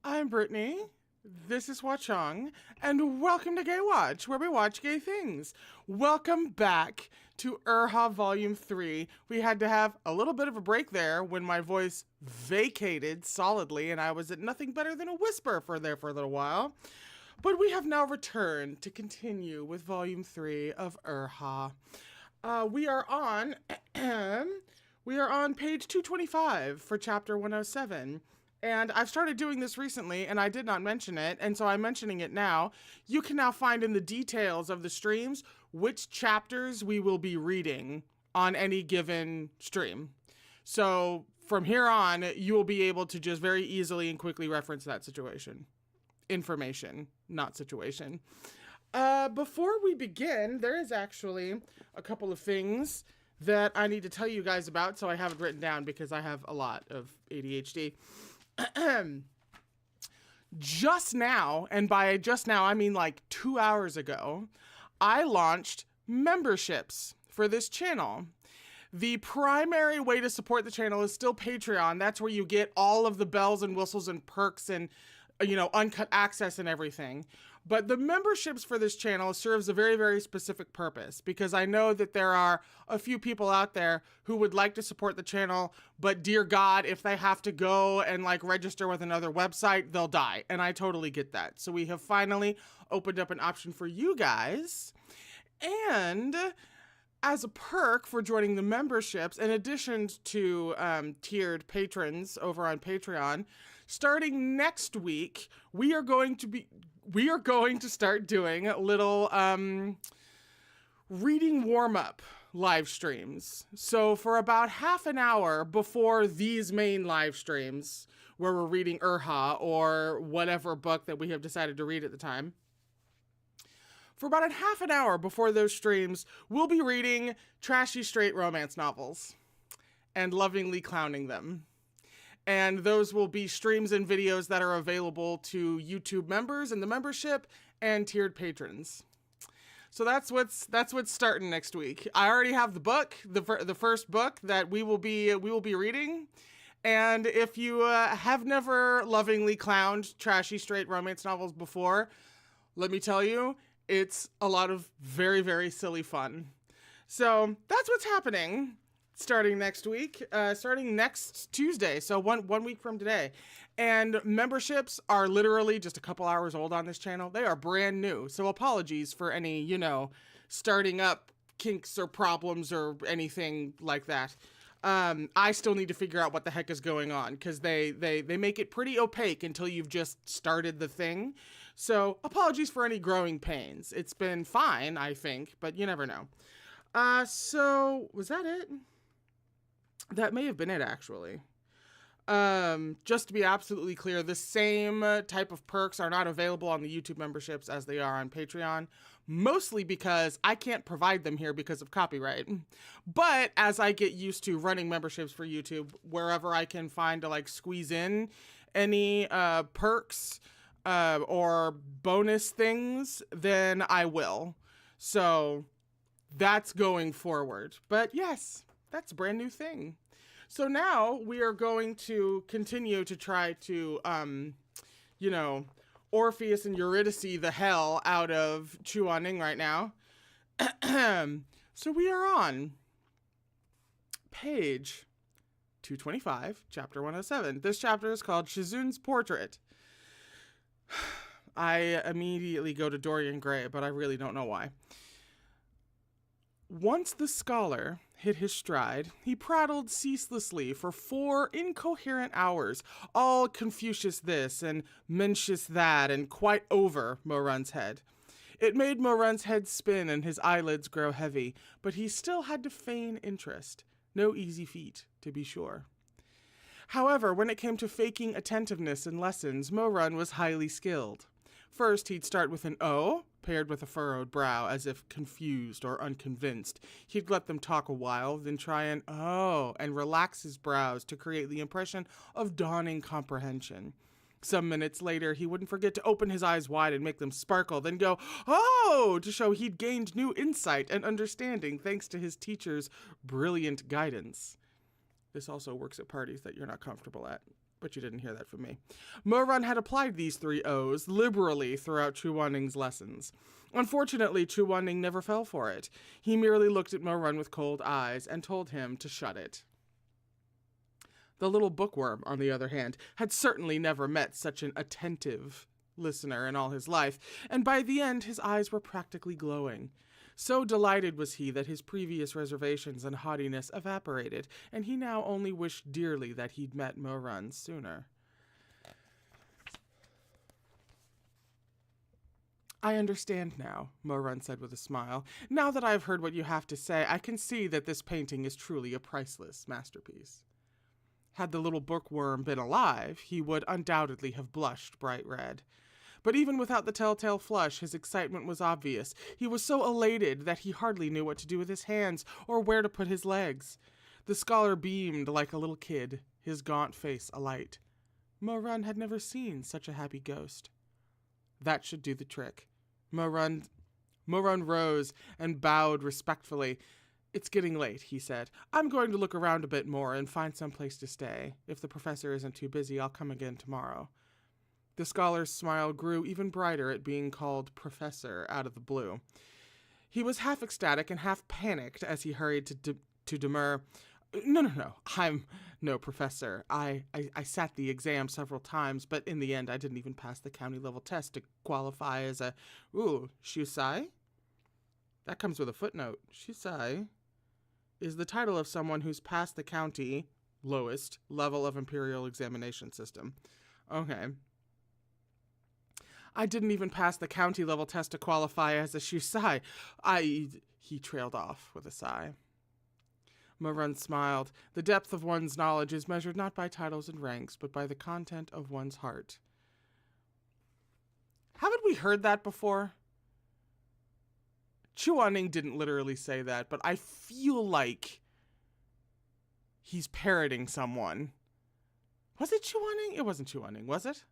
I'm Brittany. This is Watchong, and welcome to Gaywatch, where we watch gay things. Welcome back to Erha Volume 3. We had to have a little bit of a break there when my voice vacated solidly, and I was at nothing better than a whisper for a little while. But we have now returned to continue with Volume 3 of Erha. We are on we are on page 225 for chapter 107. And I've started doing this recently, and I did not mention it, and so I'm mentioning it now. You can now find in the details of the streams which chapters we will be reading on any given stream. So from here on, you will be able to just very easily and quickly reference that information, not situation. Before we begin, there is actually a couple of things that I need to tell you guys about, so I have it written down because I have a lot of ADHD. Just now, and by just now I mean like 2 hours ago, I launched memberships for this channel. The primary way to support the channel is still Patreon. That's where you get all of the bells and whistles and perks and, uncut access and everything. But the memberships for this channel serves a very, very specific purpose, because I know that there are a few people out there who would like to support the channel, but dear God, if they have to go and register with another website, they'll die. And I totally get that. So we have finally opened up an option for you guys. And as a perk for joining the memberships, in addition to tiered patrons over on Patreon, starting next week, we are going to start doing little reading warm-up live streams. So for about half an hour before these main live streams, where we're reading Erha or whatever book that we have decided to read at the time, for about a half an hour before those streams, we'll be reading trashy straight romance novels and lovingly clowning them. And those will be streams and videos that are available to YouTube members in the membership and tiered patrons. So that's what's starting next week. I already have the book, the first book that we will be reading. And if you have never lovingly clowned trashy straight romance novels before, let me tell you, it's a lot of very, very silly fun. So that's what's happening starting next week, starting next Tuesday. So one week from today. And memberships are literally just a couple hours old on this channel. They are brand new. So apologies for any, starting up kinks or problems or anything like that. I still need to figure out what the heck is going on, because they make it pretty opaque until you've just started the thing. So apologies for any growing pains. It's been fine, I think, but you never know. So was that it? That may have been it, actually. Just to be absolutely clear, the same type of perks are not available on the YouTube memberships as they are on Patreon, mostly because I can't provide them here because of copyright. But as I get used to running memberships for YouTube, wherever I can find to squeeze in any perks or bonus things, then I will. So that's going forward. But yes, that's a brand new thing. So now we are going to continue to try to, Orpheus and Eurydice the hell out of Chuaning right now. So we are on page 225, chapter 107. This chapter is called Shizun's Portrait. I immediately go to Dorian Gray, but I really don't know why. Once the scholar hit his stride, he prattled ceaselessly for 4 incoherent hours, all Confucius this and Mencius that, and quite over Morun's head. It made Morun's head spin and his eyelids grow heavy, but he still had to feign interest. No easy feat, to be sure. However, when it came to faking attentiveness in lessons, Morun was highly skilled. First, he'd start with an O, paired with a furrowed brow, as if confused or unconvinced. He'd let them talk a while, then try an O, and relax his brows to create the impression of dawning comprehension. Some minutes later, he wouldn't forget to open his eyes wide and make them sparkle, then go, "Oh!" to show he'd gained new insight and understanding thanks to his teacher's brilliant guidance. This also works at parties that you're not comfortable at. But you didn't hear that from me. Mo-Run had applied these 3 O's liberally throughout Chu Wan-Ning's lessons. Unfortunately, Chu Wan-Ning never fell for it. He merely looked at Mo-Run with cold eyes and told him to shut it. The little bookworm, on the other hand, had certainly never met such an attentive listener in all his life, and by the end his eyes were practically glowing. So delighted was he that his previous reservations and haughtiness evaporated, and he now only wished dearly that he'd met Mo-Run sooner. I understand now, Mo-Run said with a smile. Now that I have heard what you have to say, I can see that this painting is truly a priceless masterpiece. Had the little bookworm been alive, he would undoubtedly have blushed bright red. But even without the telltale flush, his excitement was obvious. He was so elated that he hardly knew what to do with his hands or where to put his legs. The scholar beamed like a little kid, his gaunt face alight. Mo-Run had never seen such a happy ghost. That should do the trick. Mo-Run rose and bowed respectfully. It's getting late, he said. I'm going to look around a bit more and find some place to stay. If the professor isn't too busy, I'll come again tomorrow. The scholar's smile grew even brighter at being called professor out of the blue. He was half ecstatic and half panicked as he hurried to demur. No, I'm no professor. I sat the exam several times, but in the end I didn't even pass the county level test to qualify as a... Ooh, Shusai? That comes with a footnote. Shusai is the title of someone who's passed the county lowest level of imperial examination system. Okay. I didn't even pass the county level test to qualify as a Shusai. He trailed off with a sigh. Mo-Run smiled. The depth of one's knowledge is measured not by titles and ranks, but by the content of one's heart. Haven't we heard that before? Chu Wan-Ning didn't literally say that, but I feel like he's parroting someone. Was it Chu Wan-Ning? It wasn't Chu Wan-Ning, was it?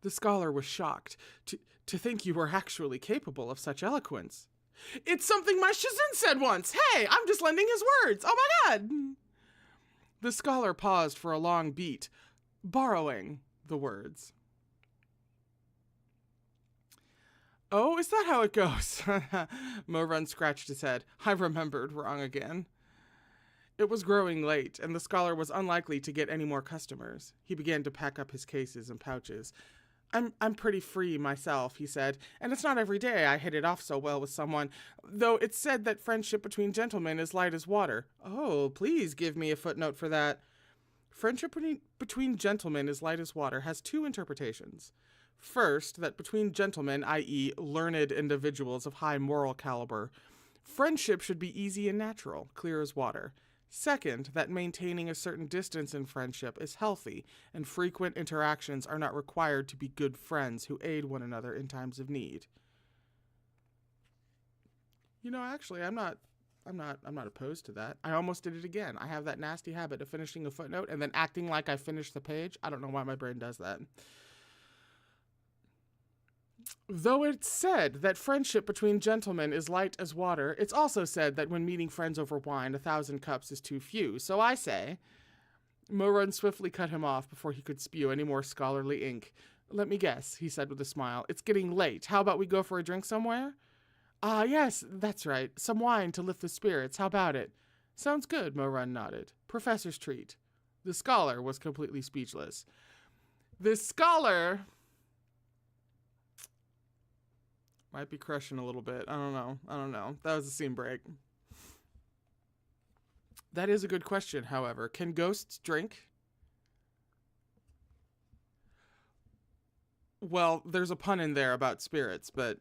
The scholar was shocked to think you were actually capable of such eloquence. It's something my Shizun said once. Hey, I'm just lending his words. Oh my god. The scholar paused for a long beat, borrowing the words. Oh, is that how it goes? Mo-Run scratched his head. I remembered wrong again. It was growing late, and the scholar was unlikely to get any more customers. He began to pack up his cases and pouches. I'm pretty free myself, he said, and it's not every day I hit it off so well with someone, though it's said that friendship between gentlemen is light as water. Oh, please give me a footnote for that. Friendship between gentlemen is light as water has 2 interpretations. First, that between gentlemen, i.e. learned individuals of high moral caliber, friendship should be easy and natural, clear as water. Second, that maintaining a certain distance in friendship is healthy, and frequent interactions are not required to be good friends who aid one another in times of need. You know, actually, I'm not opposed to that. I almost did it again. I have that nasty habit of finishing a footnote and then acting like I finished the page. I don't know why my brain does that. Though it's said that friendship between gentlemen is light as water, it's also said that when meeting friends over wine, 1,000 cups is too few. So I say... Mo-Run swiftly cut him off before he could spew any more scholarly ink. Let me guess, he said with a smile. It's getting late. How about we go for a drink somewhere? Ah, yes, that's right. Some wine to lift the spirits. How about it? Sounds good, Mo-Run nodded. Professor's treat. The scholar was completely speechless. The scholar... might be crushing a little bit. I don't know. That was a scene break. That is a good question, however. Can ghosts drink? Well, there's a pun in there about spirits, but...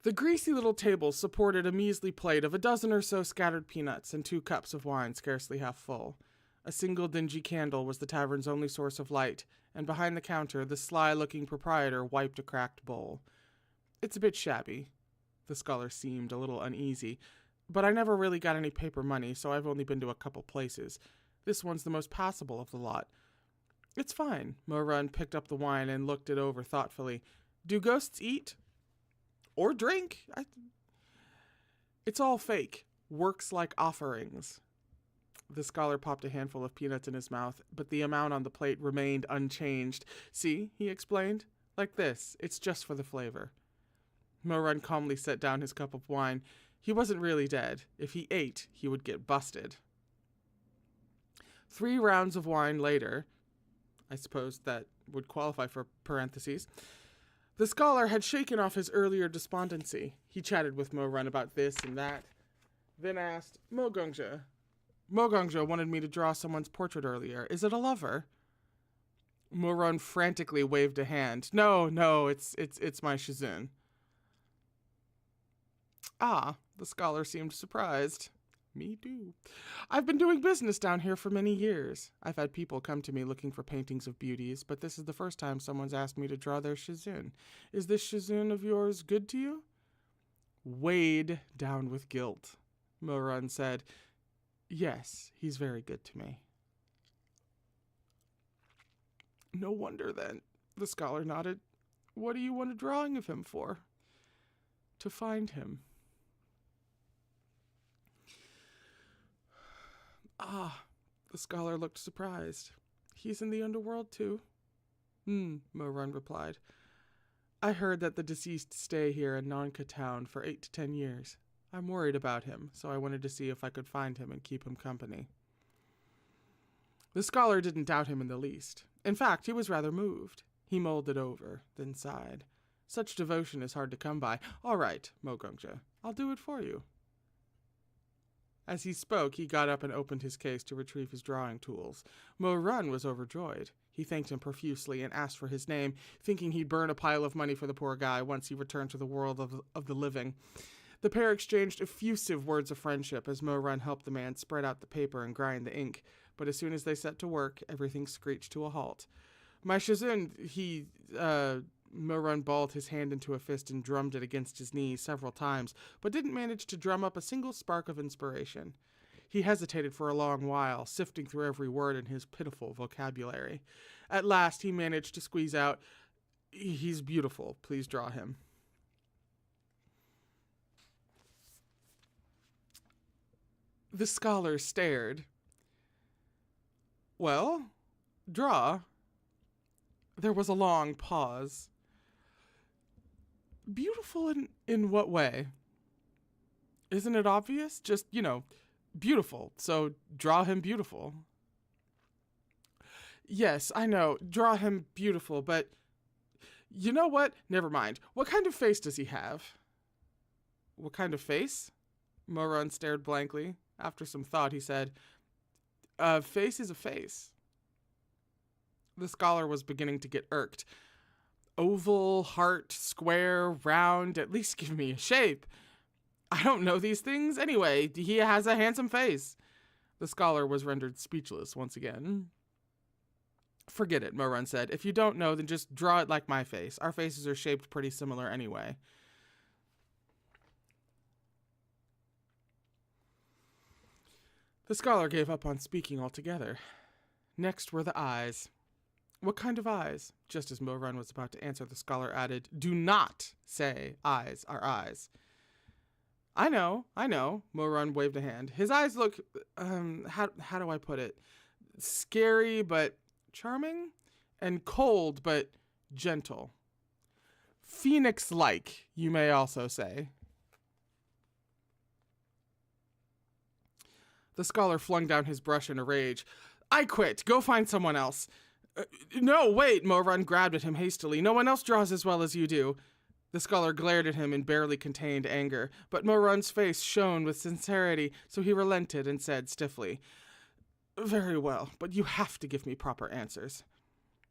The greasy little table supported a measly plate of a dozen or so scattered peanuts and 2 cups of wine scarcely half full. A single dingy candle was the tavern's only source of light, and behind the counter, the sly-looking proprietor wiped a cracked bowl. It's a bit shabby. The scholar seemed a little uneasy. But I never really got any paper money, so I've only been to a couple places. This one's the most passable of the lot. It's fine. Mo-Run picked up the wine and looked it over thoughtfully. Do ghosts eat? Or drink? It's all fake. Works like offerings. The scholar popped a handful of peanuts in his mouth, but the amount on the plate remained unchanged. See, he explained. Like this. It's just for the flavor. Mo-Run calmly set down his cup of wine. He wasn't really dead. If he ate, he would get busted. 3 rounds of wine later, I suppose that would qualify for parentheses, the scholar had shaken off his earlier despondency. He chatted with Mo-Run about this and that, then asked, Mo-Gongja wanted me to draw someone's portrait earlier. Is it a lover? Mo-Run frantically waved a hand. No, it's my Shizun. Ah, the scholar seemed surprised. Me too. I've been doing business down here for many years. I've had people come to me looking for paintings of beauties, but this is the first time someone's asked me to draw their Shizun. Is this Shizun of yours good to you? Weighed down with guilt, Mo-Run said, Yes, he's very good to me. No wonder then, the scholar nodded. What do you want a drawing of him for? To find him. Ah, the scholar looked surprised. He's in the underworld too? Mo-Run replied. I heard that the deceased stay here in Nanka town for 8 to 10 years. I'm worried about him, so I wanted to see if I could find him and keep him company. The scholar didn't doubt him in the least. In fact, he was rather moved. He mulled it over, then sighed. Such devotion is hard to come by. All right, Mo-Gongja, I'll do it for you. As he spoke, he got up and opened his case to retrieve his drawing tools. Mo-Run was overjoyed. He thanked him profusely and asked for his name, thinking he'd burn a pile of money for the poor guy once he returned to the world of the living. The pair exchanged effusive words of friendship as Mo-Run helped the man spread out the paper and grind the ink, but as soon as they set to work, everything screeched to a halt. My Shizun, Mo-Run balled his hand into a fist and drummed it against his knee several times, but didn't manage to drum up a single spark of inspiration. He hesitated for a long while, sifting through every word in his pitiful vocabulary. At last, he managed to squeeze out, He's beautiful, please draw him. The scholar stared. Well, draw. There was a long pause. Beautiful in what way? Isn't it obvious? Just, beautiful. So draw him beautiful. Yes, I know. Draw him beautiful, but you know what? Never mind. What kind of face does he have? What kind of face? Mo-Run stared blankly. After some thought, he said, A face is a face. The scholar was beginning to get irked. Oval, heart, square, round, at least give me a shape. I don't know these things anyway. He has a handsome face. The scholar was rendered speechless once again. Forget it, Mo-Run said. If you don't know, then just draw it like my face. Our faces are shaped pretty similar anyway. The scholar gave up on speaking altogether. Next were the eyes. What kind of eyes? Just as Mo-Run was about to answer, the scholar added, Do not say eyes are eyes. I know, Mo-Run waved a hand. His eyes look, how do I put it? Scary, but charming, and cold, but gentle. Phoenix-like, you may also say. The scholar flung down his brush in a rage. I quit. Go find someone else. No, wait, Mo-Run grabbed at him hastily. No one else draws as well as you do. The scholar glared at him in barely contained anger, but Mo-Run's face shone with sincerity, so he relented and said stiffly, Very well, but you have to give me proper answers.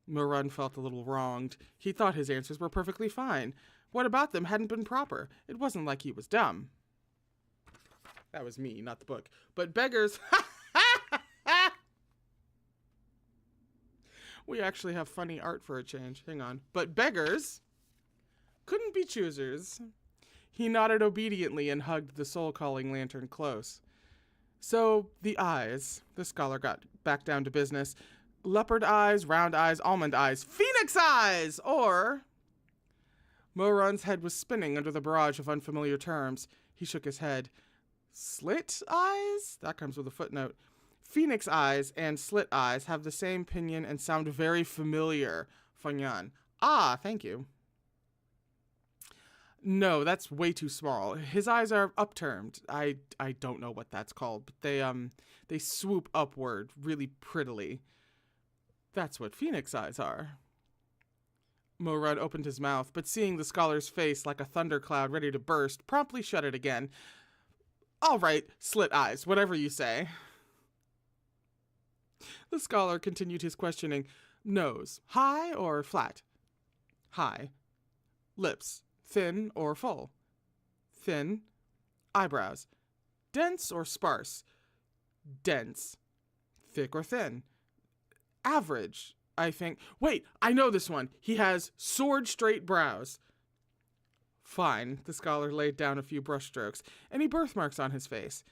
Mo-Run felt a little wronged. He thought his answers were perfectly fine. What about them hadn't been proper? It wasn't like he was dumb. That was me, not the book. But beggars... We actually have funny art for a change. Hang on. But beggars couldn't be choosers. He nodded obediently and hugged the soul-calling lantern close. So, the eyes. The scholar got back down to business. Leopard eyes, round eyes, almond eyes, phoenix eyes! Or... Mo-Run's head was spinning under the barrage of unfamiliar terms. He shook his head. Slit eyes? That comes with a footnote. Phoenix eyes and slit eyes have the same pinyin and sound very familiar. Fengyan. Ah, thank you. No, that's way too small. His eyes are upturned. I don't know what that's called, but they swoop upward really prettily. That's what Phoenix eyes are. Morun opened his mouth, but seeing the scholar's face like a thundercloud ready to burst, promptly shut it again. All right, slit eyes, whatever you say. The scholar continued his questioning. Nose, high or flat? High. Lips, thin or full? Thin. Eyebrows, dense or sparse? Dense. Thick or thin? Average, I think. Wait, I know this one. He has sword straight brows. Fine. The scholar laid down a few brushstrokes. Any birthmarks on his face?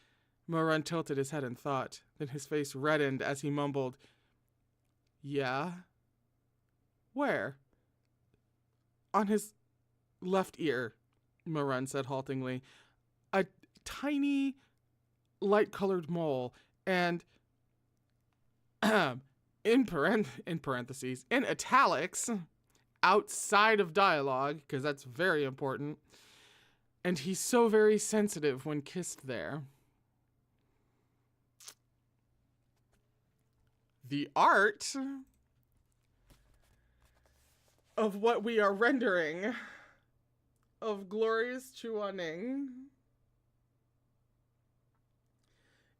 Morun tilted his head in thought. Then his face reddened as he mumbled, Yeah? Where? On his left ear, Morun said haltingly. A tiny, light-colored mole, and in parentheses, in italics, outside of dialogue, because that's very important, and he's so very sensitive when kissed there. The art of what we are rendering of Glorious Chuaning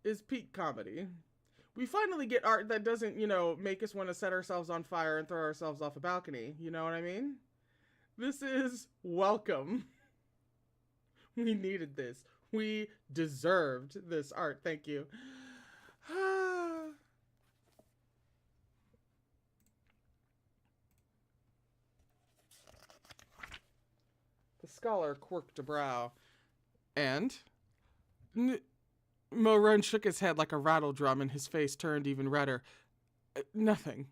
is peak comedy. We finally get art that doesn't, make us want to set ourselves on fire and throw ourselves off a balcony. You know what I mean? This is welcome. We needed this. We deserved this art. Thank you. The scholar quirked a brow. And? Morun shook his head like a rattle drum and his face turned even redder. Nothing.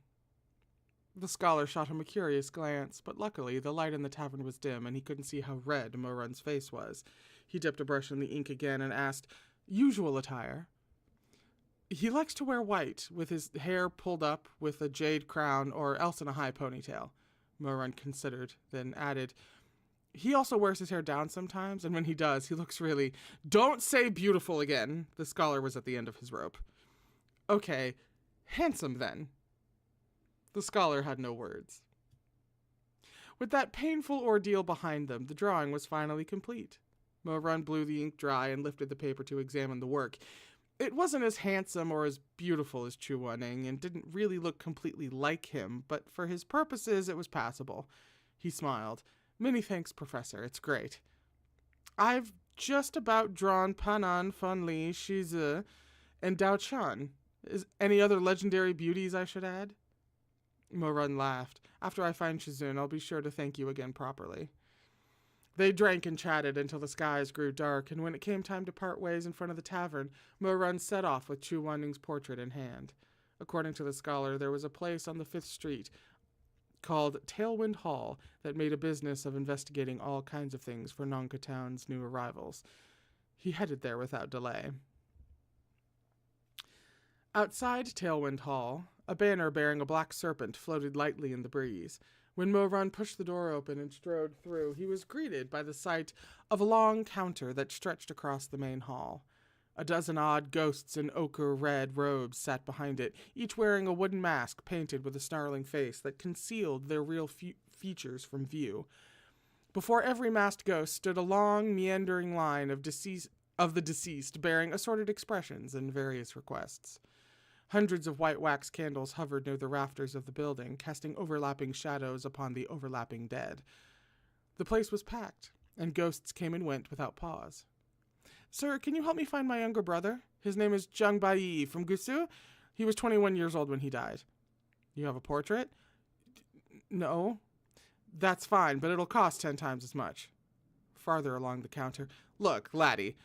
The scholar shot him a curious glance, but luckily the light in the tavern was dim and he couldn't see how red Morun's face was. He dipped a brush in the ink again and asked, Usual attire? He likes to wear white, with his hair pulled up with a jade crown or else in a high ponytail. Morun considered, then added, He also wears his hair down sometimes, and when he does, he looks really... Don't say beautiful again. The scholar was at the end of his rope. Okay, handsome then. The scholar had no words. With that painful ordeal behind them, the drawing was finally complete. Morun blew the ink dry and lifted the paper to examine the work. It wasn't as handsome or as beautiful as Chuaning, and didn't really look completely like him, but for his purposes, it was passable. He smiled. Many thanks, Professor. It's great. I've just about drawn Panan, Funli, Shizun, and Dao Chan. Is any other legendary beauties I should add? Morun laughed. After I find Shizun, I'll be sure to thank you again properly. They drank and chatted until the skies grew dark, and when it came time to part ways in front of the tavern, Morun set off with Chu Waning's portrait in hand. According to the scholar, there was a place on the 5th Street called Tailwind Hall that made a business of investigating all kinds of things for Nongka Town's new arrivals. He headed there without delay. Outside Tailwind Hall, a banner bearing a black serpent floated lightly in the breeze. When Morun pushed the door open and strode through, he was greeted by the sight of a long counter that stretched across the main hall. A dozen odd ghosts in ochre-red robes sat behind it, each wearing a wooden mask painted with a snarling face that concealed their real features from view. Before every masked ghost stood a long, meandering line of the deceased, bearing assorted expressions and various requests. Hundreds of white wax candles hovered near the rafters of the building, casting overlapping shadows upon the overlapping dead. The place was packed, and ghosts came and went without pause. Sir, can you help me find my younger brother? His name is Zhang Baiyi from Gusu. He was 21 years old when he died. You have a portrait? No. That's fine, but it'll cost 10 times as much. Farther along the counter. Look, laddie.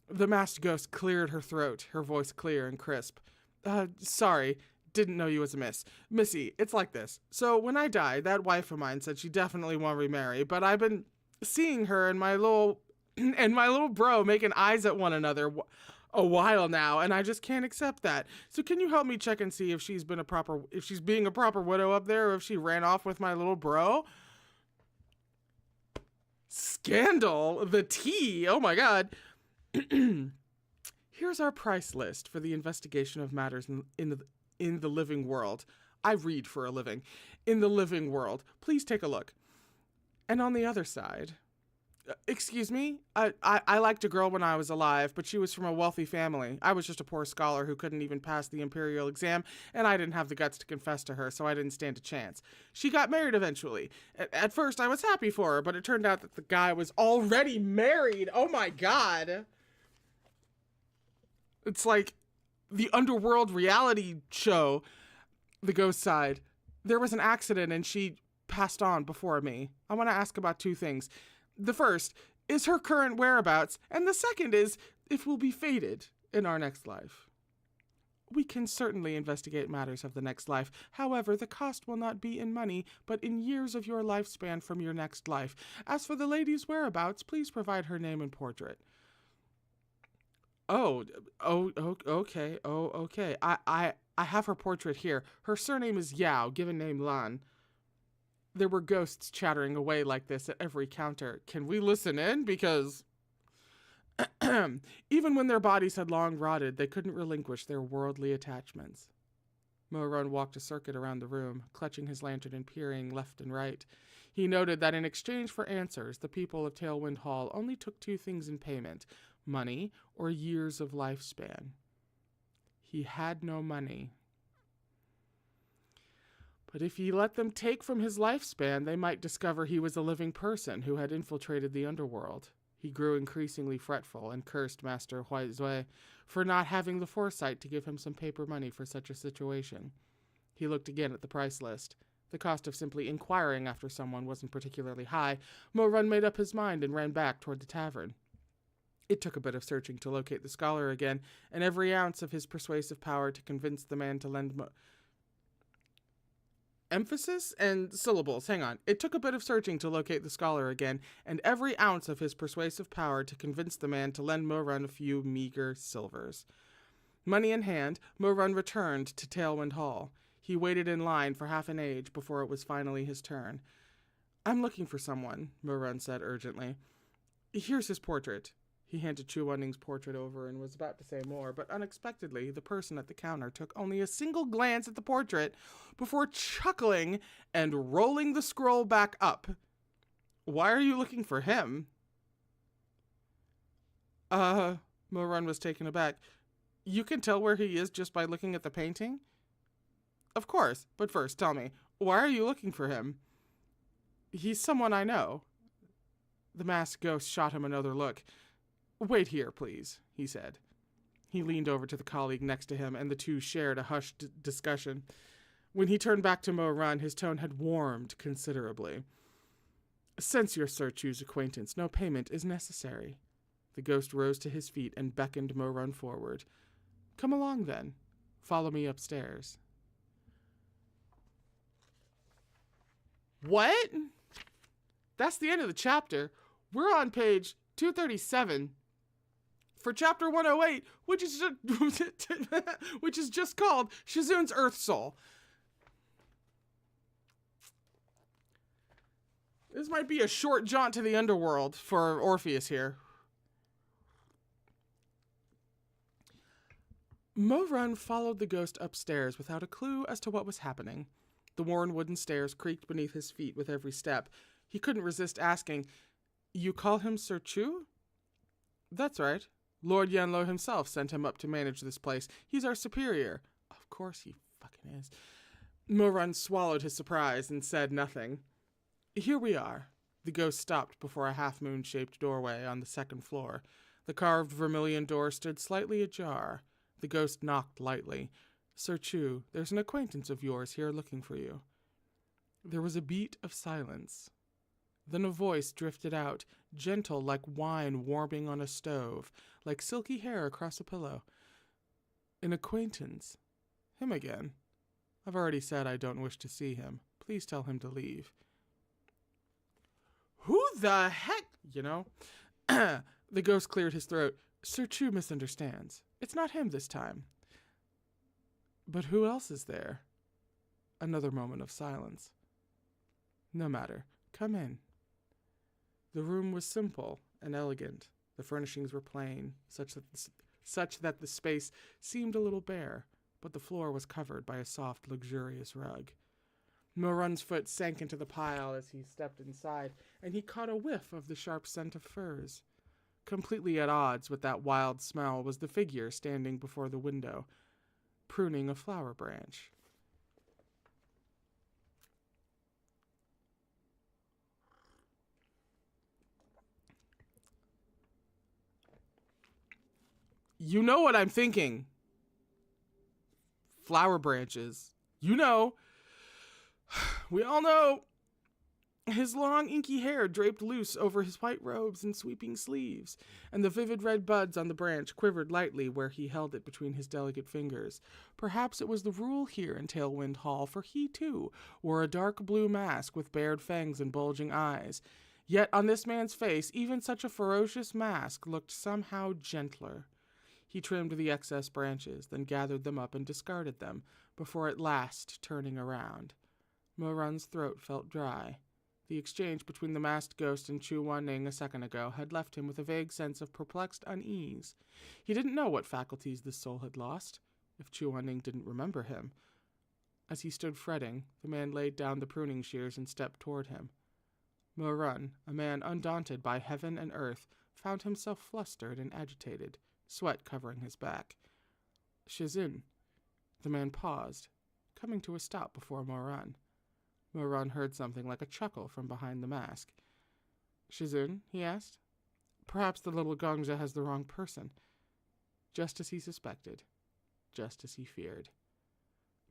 The masked ghost cleared her throat, her voice clear and crisp. Sorry, didn't know you was a miss. Missy, it's like this. So when I died, that wife of mine said she definitely won't remarry, but I've been seeing her and my little bro making eyes at one another. a while now, and I just can't accept that. So can you help me check and see if she's being a proper widow up there, or if she ran off with my little bro? Scandal, the tea. Oh my god. Here's our price list for the investigation of matters in the living world. I read for a living. In the living world. Please take a look. And on the other side, excuse me, I liked a girl when I was alive, but she was from a wealthy family. I was just a poor scholar who couldn't even pass the imperial exam, and I didn't have the guts to confess to her, so I didn't stand a chance. She got married eventually. At first, I was happy for her, but it turned out that the guy was already married. Oh my god. It's like the underworld reality show. The ghost side. There was an accident and she passed on before me. I want to ask about two things. The first is her current whereabouts, and the second is if we'll be fated in our next life. We can certainly investigate matters of the next life. However, the cost will not be in money, but in years of your lifespan from your next life. As for the lady's whereabouts, please provide her name and portrait. Okay. I have her portrait here. Her surname is Yao, given name Lan. There were ghosts chattering away like this at every counter. Can we listen in? Because even when their bodies had long rotted, they couldn't relinquish their worldly attachments. Moran walked a circuit around the room, clutching his lantern and peering left and right. He noted that in exchange for answers, the people of Tailwind Hall only took two things in payment: money or years of lifespan. He had no money. But if he let them take from his lifespan, they might discover he was a living person who had infiltrated the underworld. He grew increasingly fretful and cursed Master Huizui for not having the foresight to give him some paper money for such a situation. He looked again at the price list. The cost of simply inquiring after someone wasn't particularly high. Moran made up his mind and ran back toward the tavern. It took a bit of searching to locate the scholar again, and every ounce of his persuasive power to convince the man to lend emphasis and syllables. Hang on. It took a bit of searching to locate the scholar again, and every ounce of his persuasive power to convince the man to lend Moran a few meager silvers. Money in hand, Moran returned to Tailwind Hall. He waited in line for half an age before it was finally his turn. I'm looking for someone, Moran said urgently. Here's his portrait. He handed Chu Wenning's portrait over and was about to say more, but unexpectedly, the person at the counter took only a single glance at the portrait before chuckling and rolling the scroll back up. Why are you looking for him? Moran was taken aback. You can tell where he is just by looking at the painting? Of course, but first, tell me, why are you looking for him? He's someone I know. The masked ghost shot him another look. Wait here, please, he said. He leaned over to the colleague next to him, and the two shared a hushed discussion. When he turned back to Moran, his tone had warmed considerably. Since you're Sir Chu's acquaintance, no payment is necessary. The ghost rose to his feet and beckoned Moran forward. Come along, then. Follow me upstairs. What? That's the end of the chapter. We're on page 237 for chapter 108, which is just called Shizun's Earth Soul. This might be a short jaunt to the underworld for Orpheus here. Moran followed the ghost upstairs without a clue as to what was happening. The worn wooden stairs creaked beneath his feet with every step. He couldn't resist asking, You call him Sir Chu? That's right. Lord Yanlo himself sent him up to manage this place. He's our superior. Of course he fucking is. Moran swallowed his surprise and said nothing. Here we are. The ghost stopped before a half-moon-shaped doorway on the second floor. The carved vermilion door stood slightly ajar. The ghost knocked lightly. Sir Chu, there's an acquaintance of yours here looking for you. There was a beat of silence. Then a voice drifted out, gentle like wine warming on a stove, like silky hair across a pillow. An acquaintance. Him again. I've already said I don't wish to see him. Please tell him to leave. Who the heck? The ghost cleared his throat. Sir Chu misunderstands. It's not him this time. But who else is there? Another moment of silence. No matter. Come in. The room was simple and elegant. The furnishings were plain, such that the space seemed a little bare, but the floor was covered by a soft, luxurious rug. Morun's foot sank into the pile as he stepped inside, and he caught a whiff of the sharp scent of furs. Completely at odds with that wild smell was the figure standing before the window, pruning a flower branch. You know what I'm thinking. Flower branches. You know. We all know. His long, inky hair draped loose over his white robes and sweeping sleeves, and the vivid red buds on the branch quivered lightly where he held it between his delicate fingers. Perhaps it was the rule here in Tailwind Hall, for he, too, wore a dark blue mask with bared fangs and bulging eyes. Yet on this man's face, even such a ferocious mask looked somehow gentler. He trimmed the excess branches, then gathered them up and discarded them, before at last turning around. Morun's throat felt dry. The exchange between the masked ghost and Chu Wanning a second ago had left him with a vague sense of perplexed unease. He didn't know what faculties this soul had lost, if Chu Wanning didn't remember him. As he stood fretting, the man laid down the pruning shears and stepped toward him. Morun, a man undaunted by heaven and earth, found himself flustered and agitated, sweat covering his back. Shizun. The man paused, coming to a stop before Morun. Morun heard something like a chuckle from behind the mask. Shizun, he asked. Perhaps the little Gongja has the wrong person. Just as he suspected. Just as he feared.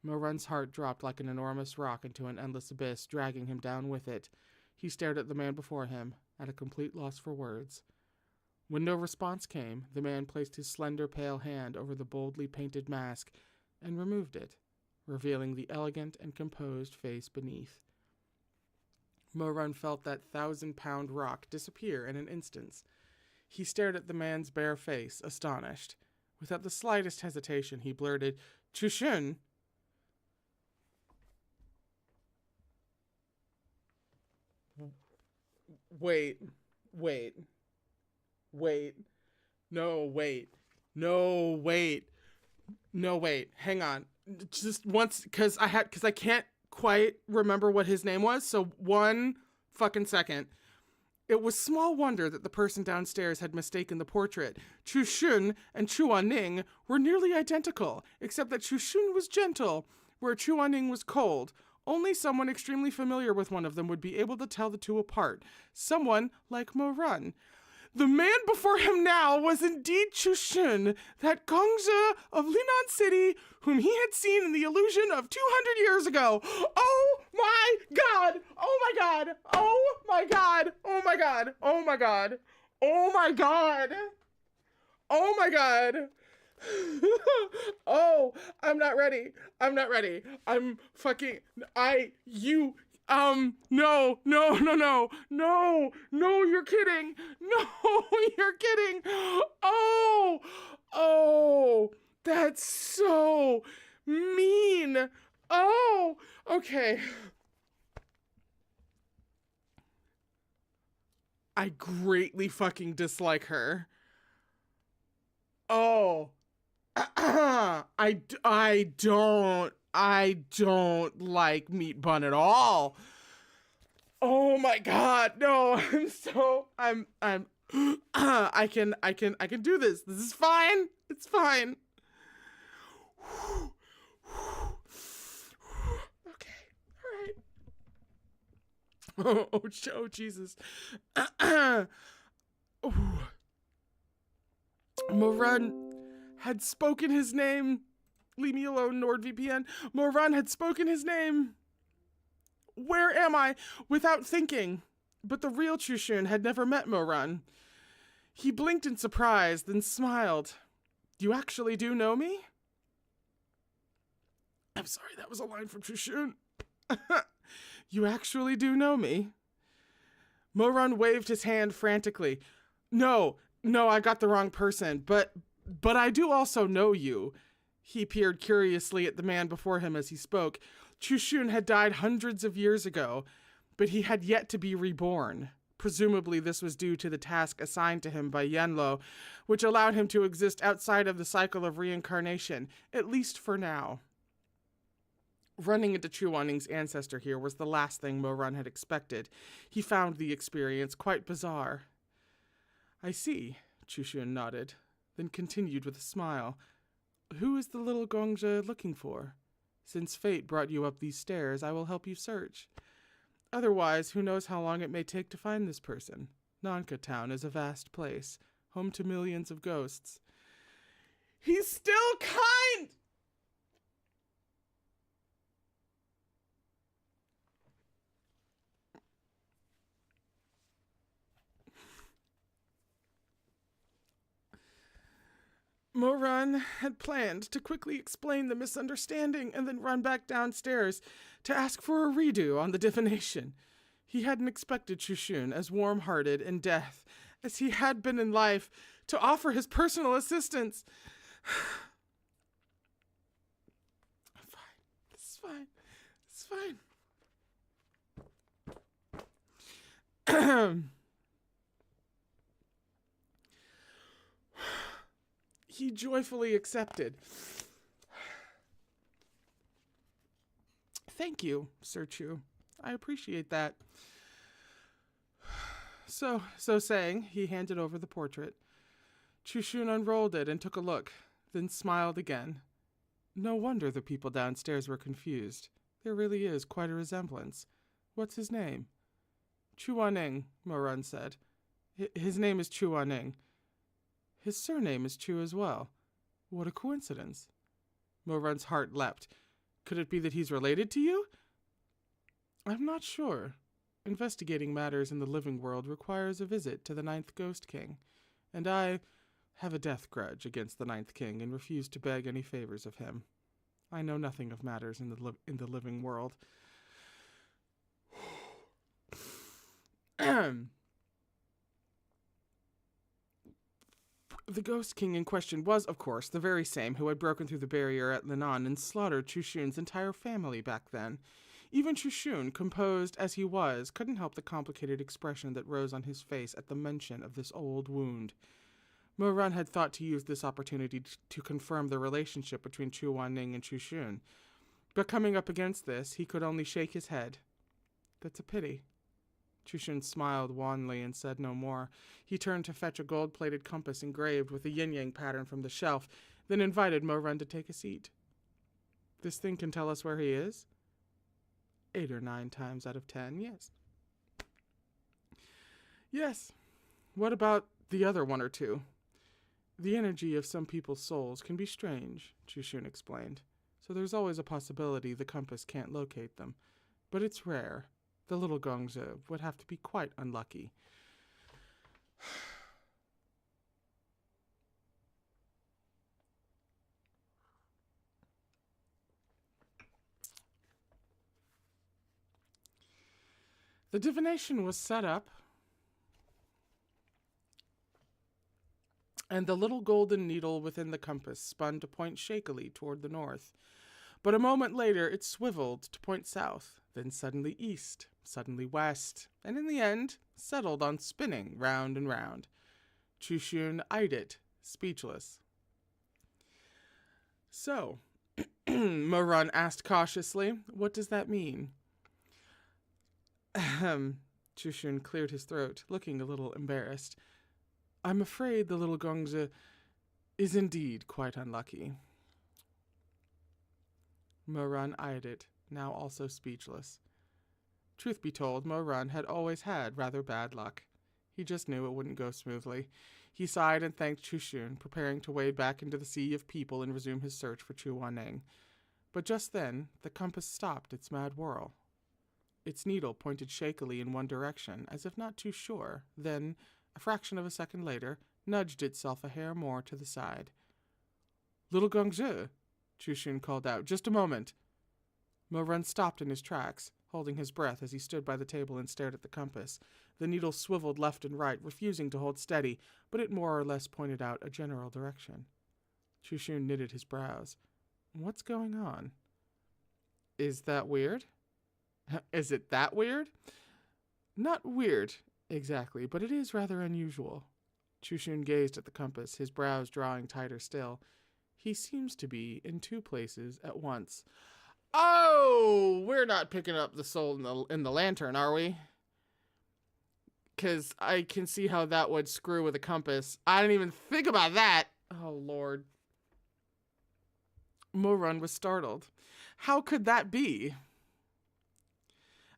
Morun's heart dropped like an enormous rock into an endless abyss, dragging him down with it. He stared at the man before him, at a complete loss for words. When no response came, the man placed his slender, pale hand over the boldly painted mask and removed it, revealing the elegant and composed face beneath. Morun felt that 1,000-pound rock disappear in an instant. He stared at the man's bare face, astonished. Without the slightest hesitation, he blurted, "Chushun!" Wait. No, wait. Hang on. Just once, because I can't quite remember what his name was, so one fucking second. It was small wonder that the person downstairs had mistaken the portrait. Chu Shun and Chu Ning were nearly identical, except that Chu Shun was gentle, where Chu Ning was cold. Only someone extremely familiar with one of them would be able to tell the two apart. Someone like Morun. The man before him now was indeed Chu Shun, that Gongja of Linan City, whom he had seen in the illusion of 200 years ago. Oh my god! Oh my god! Oh my god! Oh my god! Oh my god! Oh my god! Oh my god! Oh, I'm not ready. I'm fucking, no, you're kidding. No, you're kidding. Oh, that's so mean. Oh, okay. I greatly fucking dislike her. Oh. I don't like Meat Bun at all. Oh my god, no, I can do this. This is fine. It's fine. Okay, all right. Oh, Jesus. Morun had spoken his name. Leave me alone, NordVPN. Morun had spoken his name. Where am I? Without thinking. But the real Chushun had never met Morun. He blinked in surprise, then smiled. You actually do know me? I'm sorry, that was a line from Chushun. You actually do know me? Morun waved his hand frantically. No, No, I got the wrong person, but I do also know you. He peered curiously at the man before him as he spoke. Chushun had died hundreds of years ago, but he had yet to be reborn. Presumably, this was due to the task assigned to him by Yanlo, which allowed him to exist outside of the cycle of reincarnation, at least for now. Running into Chu Wanning's ancestor here was the last thing Mo Run had expected. He found the experience quite bizarre. I see, Chushun nodded, then continued with a smile. Who is the little Gongja looking for? Since fate brought you up these stairs, I will help you search. Otherwise, who knows how long it may take to find this person? Nanka Town is a vast place, home to millions of ghosts. He's still kind! Mo Run had planned to quickly explain the misunderstanding and then run back downstairs to ask for a redo on the divination. He hadn't expected Chushun, as warm-hearted in death as he had been in life, to offer his personal assistance. I'm fine. This is fine. It's fine. He joyfully accepted. Thank you, Sir Chu. I appreciate that. So saying, he handed over the portrait. Chushun unrolled it and took a look, then smiled again. No wonder the people downstairs were confused. There really is quite a resemblance. What's his name? Chu Wanning, Mo Run said. His name is Chu Wanning. His surname is Chu as well. What a coincidence. Mo Run's heart leapt. Could it be that he's related to you? I'm not sure. Investigating matters in the living world requires a visit to the Ninth Ghost King, and I have a death grudge against the Ninth King and refuse to beg any favors of him. I know nothing of matters in the living world. The Ghost King in question was, of course, the very same who had broken through the barrier at Linan and slaughtered Chushun's entire family back then. Even Chushun, composed as he was, couldn't help the complicated expression that rose on his face at the mention of this old wound. Mo Run had thought to use this opportunity to confirm the relationship between Chu Wanning and Chushun, but coming up against this, he could only shake his head. That's a pity. Chushun smiled wanly and said no more. He turned to fetch a gold-plated compass engraved with a yin-yang pattern from the shelf, then invited Mo Run to take a seat. This thing can tell us where he is? 8 or 9 times out of 10, yes. Yes. What about the other 1 or 2? The energy of some people's souls can be strange, Chushun explained. So there's always a possibility the compass can't locate them. But it's rare. The little Gongja would have to be quite unlucky. The divination was set up, and the little golden needle within the compass spun to point shakily toward the north. But a moment later it swiveled to point south, then suddenly east, suddenly west, and in the end settled on spinning round and round. Chushun eyed it, speechless. So, Mo Run asked cautiously, what does that mean? Chushun cleared his throat, looking a little embarrassed. I'm afraid the little Gongja is indeed quite unlucky. Mo Run eyed it, now also speechless. Truth be told, Mo Run had always had rather bad luck. He just knew it wouldn't go smoothly. He sighed and thanked Chushun, preparing to wade back into the sea of people and resume his search for Chu Wanning. But just then, the compass stopped its mad whirl. Its needle pointed shakily in one direction, as if not too sure, then, a fraction of a second later, nudged itself a hair more to the side. Little Gongja, Chushun called out. Just a moment. Mo Run stopped in his tracks, holding his breath as he stood by the table and stared at the compass. The needle swiveled left and right, refusing to hold steady, but it more or less pointed out a general direction. Shizun knitted his brows. What's going on? Is that weird? Is it that weird? Not weird, exactly, but it is rather unusual. Shizun gazed at the compass, his brows drawing tighter still. He seems to be in two places at once. Oh, we're not picking up the soul in the lantern, are we? Because I can see how that would screw with a compass. I didn't even think about that. Oh, Lord. Morun was startled. How could that be?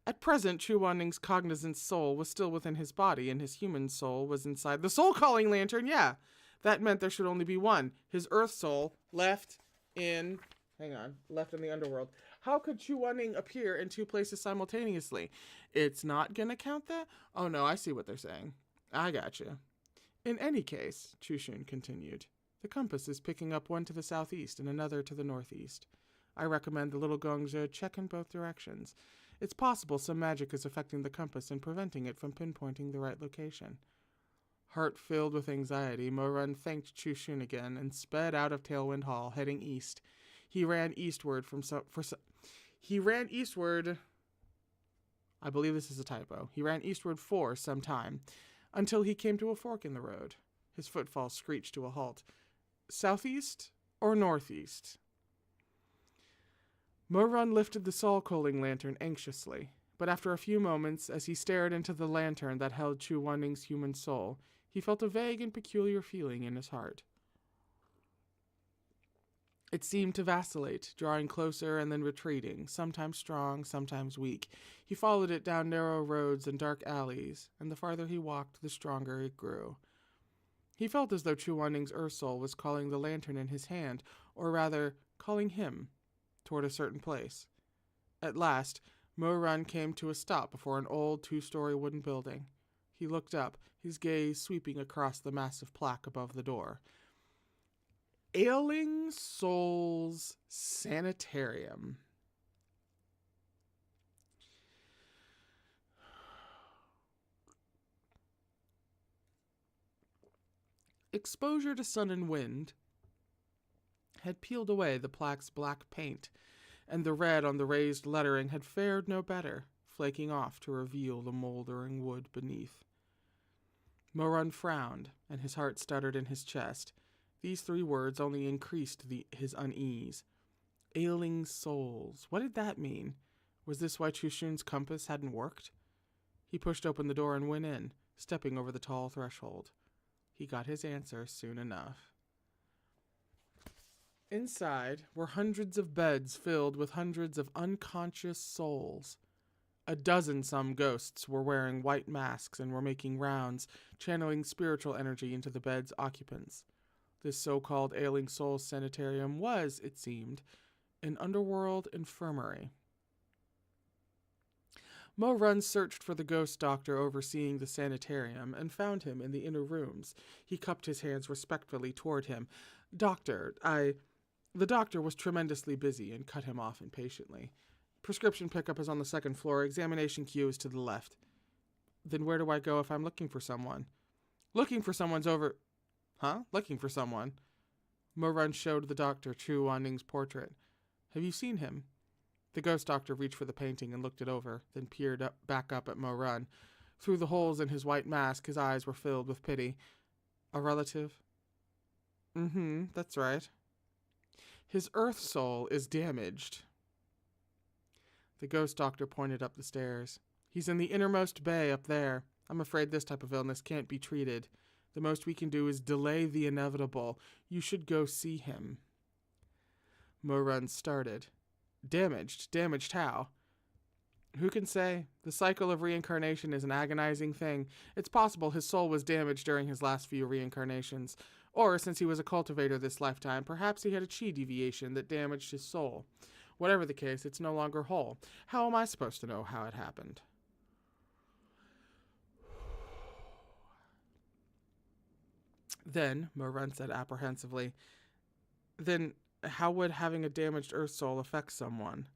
At present, Chu Wanling's cognizant soul was still within his body, and his human soul was inside the soul-calling lantern, yeah. That meant there should only be one. His earth soul left in the underworld. How could Chu Wanling appear in two places simultaneously? It's not gonna count that? Oh no, I see what they're saying. I gotcha. In any case, Chushin continued, the compass is picking up one to the southeast and another to the northeast. I recommend the little gongzhe check in both directions. It's possible some magic is affecting the compass and preventing it from pinpointing the right location. Heart filled with anxiety, Morun thanked Chushin again and sped out of Tailwind Hall, heading east. He ran eastward I believe this is a typo. He ran eastward for some time, until he came to a fork in the road. His footfall screeched to a halt. Southeast or northeast? Morun lifted the soul-calling lantern anxiously, but after a few moments, as he stared into the lantern that held Chu Wanling's human soul, he felt a vague and peculiar feeling in his heart. It seemed to vacillate, drawing closer and then retreating, sometimes strong, sometimes weak. He followed it down narrow roads and dark alleys, and the farther he walked, the stronger it grew. He felt as though Chu Wanling's earth soul was calling the lantern in his hand, or rather, calling him, toward a certain place. At last, Morun came to a stop before an old two-story wooden building. He looked up, his gaze sweeping across the massive plaque above the door. Ailing Souls Sanitarium. Exposure to sun and wind had peeled away the plaque's black paint, and the red on the raised lettering had fared no better, flaking off to reveal the moldering wood beneath. Morun frowned, and his heart stuttered in his chest. These three words only increased his unease. Ailing souls. What did that mean? Was this why Chushun's compass hadn't worked? He pushed open the door and went in, stepping over the tall threshold. He got his answer soon enough. Inside were hundreds of beds filled with hundreds of unconscious souls. A dozen some ghosts were wearing white masks and were making rounds, channeling spiritual energy into the bed's occupants. This so-called Ailing Souls Sanitarium was, it seemed, an underworld infirmary. Morun searched for the ghost doctor overseeing the sanitarium and found him in the inner rooms. He cupped his hands respectfully toward him. The doctor was tremendously busy and cut him off impatiently. Prescription pickup is on the second floor. Examination queue is to the left. Then where do I go if I'm looking for someone? Looking for someone's over... Huh? Looking for someone. Morun showed the doctor Chu Wanling's portrait. Have you seen him? The ghost doctor reached for the painting and looked it over, then peered back up at Morun. Through the holes in his white mask, his eyes were filled with pity. A relative? Mm-hmm, that's right. His earth soul is damaged. The ghost doctor pointed up the stairs. He's in the innermost bay up there. I'm afraid this type of illness can't be treated. The most we can do is delay the inevitable. You should go see him. Morun started. Damaged? Damaged how? Who can say? The cycle of reincarnation is an agonizing thing. It's possible his soul was damaged during his last few reincarnations. Or, since he was a cultivator this lifetime, perhaps he had a chi deviation that damaged his soul. Whatever the case, it's no longer whole. How am I supposed to know how it happened? Then, Morun said apprehensively, then how would having a damaged earth soul affect someone?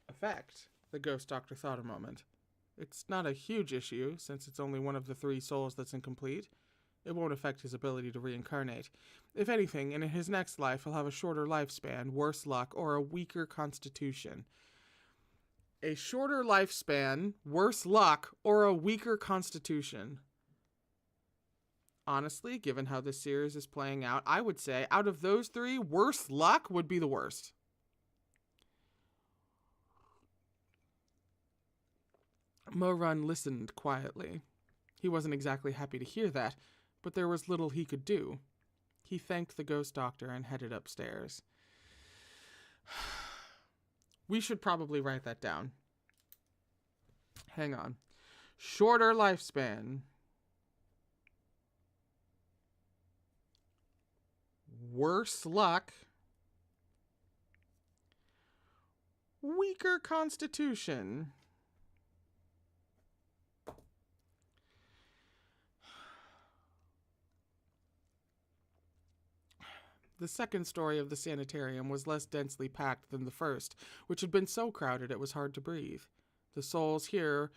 Affect? the ghost doctor thought a moment. It's not a huge issue, since it's only one of the 3 souls that's incomplete. It won't affect his ability to reincarnate. If anything, in his next life, he'll have a shorter lifespan, worse luck, or a weaker constitution. A shorter lifespan, worse luck, or a weaker constitution. Honestly, given how this series is playing out, I would say out of those 3, worse luck would be the worst. Mo-Run listened quietly. He wasn't exactly happy to hear that, but there was little he could do. He thanked the ghost doctor and headed upstairs. We should probably write that down. Hang on. Shorter lifespan. Worse luck. Weaker constitution. The second story of the sanitarium was less densely packed than the first, which had been so crowded it was hard to breathe. The souls here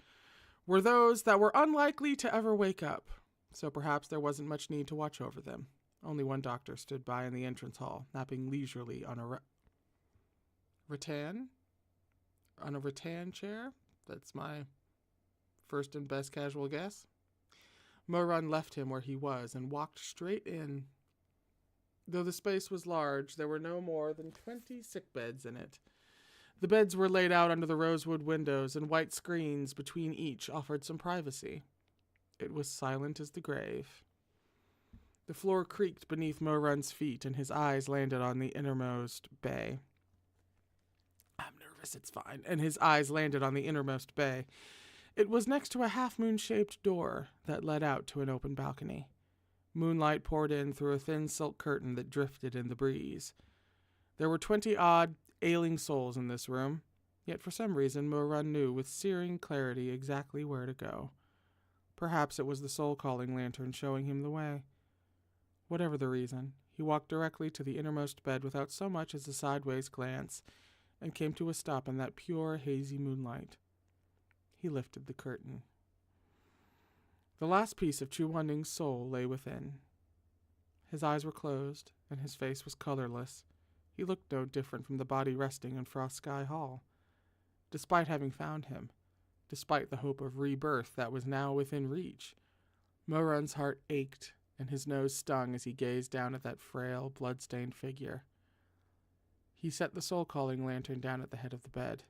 were those that were unlikely to ever wake up, so perhaps there wasn't much need to watch over them. Only one doctor stood by in the entrance hall, napping leisurely on a rattan? On a rattan chair? That's my first and best casual guess. Mo-Run left him where he was and walked straight in. Though the space was large, there were no more than 20 sick beds in it. The beds were laid out under the rosewood windows, and white screens between each offered some privacy. It was silent as the grave. The floor creaked beneath Mo-Run's feet, and his eyes landed on the innermost bay. I'm nervous, it's fine. And his eyes landed on the innermost bay. It was next to a half-moon-shaped door that led out to an open balcony. Moonlight poured in through a thin silk curtain that drifted in the breeze. There were 20 odd, ailing souls in this room, yet for some reason Mo-Run knew with searing clarity exactly where to go. Perhaps it was the soul-calling lantern showing him the way. Whatever the reason, he walked directly to the innermost bed without so much as a sideways glance, and came to a stop in that pure, hazy moonlight. He lifted the curtain. The last piece of Chu Wan-Ning's soul lay within. His eyes were closed, and his face was colorless. He looked no different from the body resting in Frost Sky Hall. Despite having found him, despite the hope of rebirth that was now within reach, Mo-Run's heart ached, and his nose stung as he gazed down at that frail, blood-stained figure. He set the soul-calling lantern down at the head of the bed.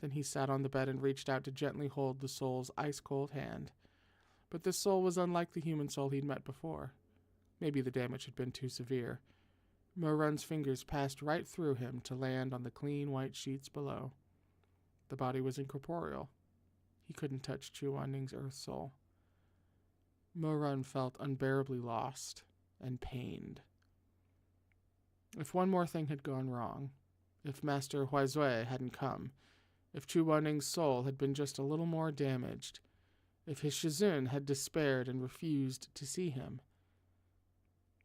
Then he sat on the bed and reached out to gently hold the soul's ice-cold hand. But this soul was unlike the human soul he'd met before. Maybe the damage had been too severe. Mo-Run's fingers passed right through him to land on the clean white sheets below. The body was incorporeal. He couldn't touch Chu Wan-Ning's earth soul. Mo-Run felt unbearably lost and pained. If one more thing had gone wrong, if Master Huizui hadn't come, if Chu Wan-Ning's soul had been just a little more damaged, if his Shizun had despaired and refused to see him.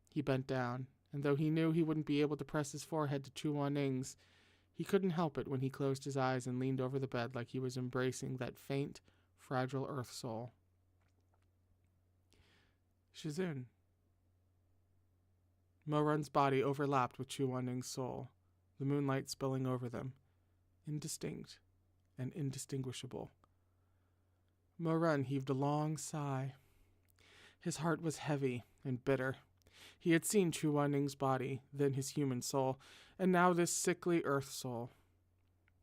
He bent down, and though he knew he wouldn't be able to press his forehead to Chu Wan-Ning's, he couldn't help it when he closed his eyes and leaned over the bed like he was embracing that faint, fragile earth soul. Shizun. Mo-Run's body overlapped with Chu Wan-Ning's soul, the moonlight spilling over them, indistinct and indistinguishable. Mo-Run heaved a long sigh. His heart was heavy and bitter. He had seen Chu Wan-Ning's body, then his human soul, and now this sickly earth soul.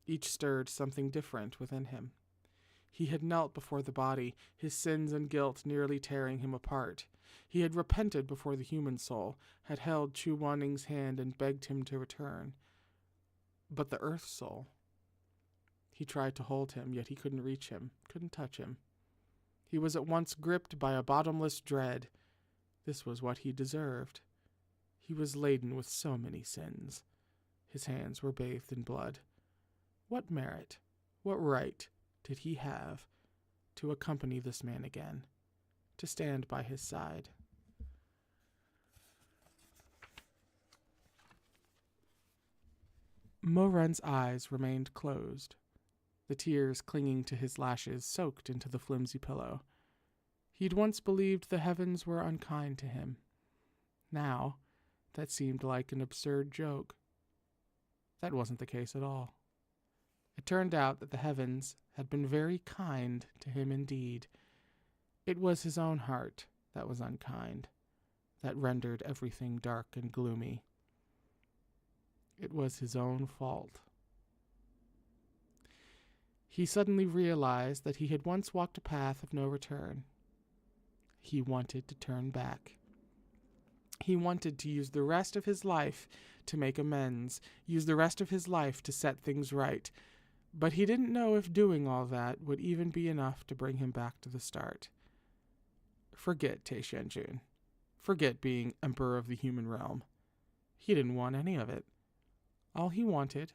Each stirred something different within him. He had knelt before the body, his sins and guilt nearly tearing him apart. He had repented before the human soul, had held Chu Wan-Ning's hand and begged him to return. But the earth soul... He tried to hold him, yet he couldn't reach him, couldn't touch him. He was at once gripped by a bottomless dread. This was what he deserved. He was laden with so many sins. His hands were bathed in blood. What merit, what right did he have to accompany this man again, to stand by his side? Mo-Run's eyes remained closed. the tears clinging to his lashes soaked into the flimsy pillow. He'd once believed the heavens were unkind to him. Now, that seemed like an absurd joke. That wasn't the case at all. It turned out that the heavens had been very kind to him indeed. It was his own heart that was unkind, that rendered everything dark and gloomy. It was his own fault. He suddenly realized that he had once walked a path of no return. He wanted to turn back. He wanted to use the rest of his life to make amends, use the rest of his life to set things right. But he didn't know if doing all that would even be enough to bring him back to the start. Forget Taishanjun. Forget being emperor of the human realm. He didn't want any of it. All he wanted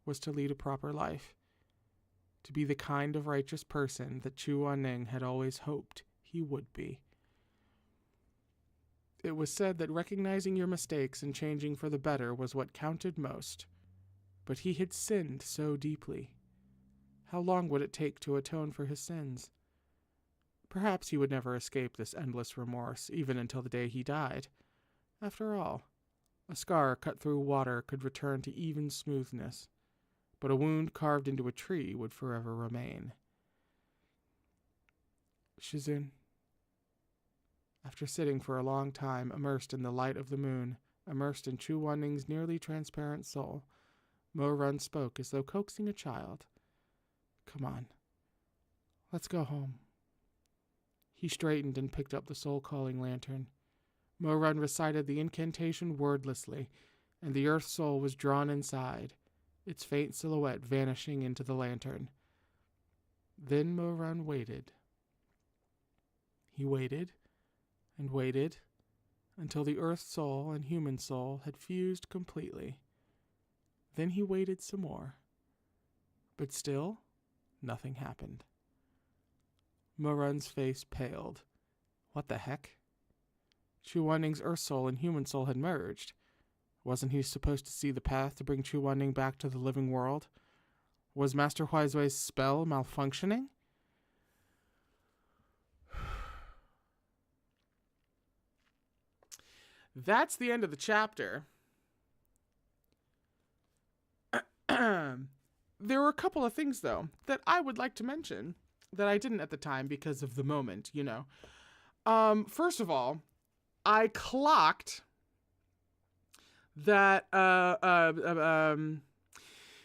was to lead a proper life, to be the kind of righteous person that Chu Wanning had always hoped he would be. It was said that recognizing your mistakes and changing for the better was what counted most. But he had sinned so deeply. How long would it take to atone for his sins? Perhaps he would never escape this endless remorse, even until the day he died. After all, a scar cut through water could return to even smoothness, but a wound carved into a tree would forever remain. Shizun. After sitting for a long time, immersed in the light of the moon, immersed in Chu Wanning's nearly transparent soul, Mo Run spoke as though coaxing a child. Come on. Let's go home. He straightened and picked up the soul-calling lantern. Mo Run recited the incantation wordlessly, and the earth soul was drawn inside, its faint silhouette vanishing into the lantern. Then Mo Run waited. He waited and waited until the earth soul and human soul had fused completely. Then he waited some more. But still, nothing happened. Mo Run's face paled. What the heck? Chu Wanning's earth soul and human soul had merged. Wasn't he supposed to see the path to bring Chu Wanning back to the living world? Was Master Huaizui's spell malfunctioning? That's the end of the chapter. There were a couple of things, though, that I would like to mention that I didn't at the time because of the moment, you know. First of all, I clocked that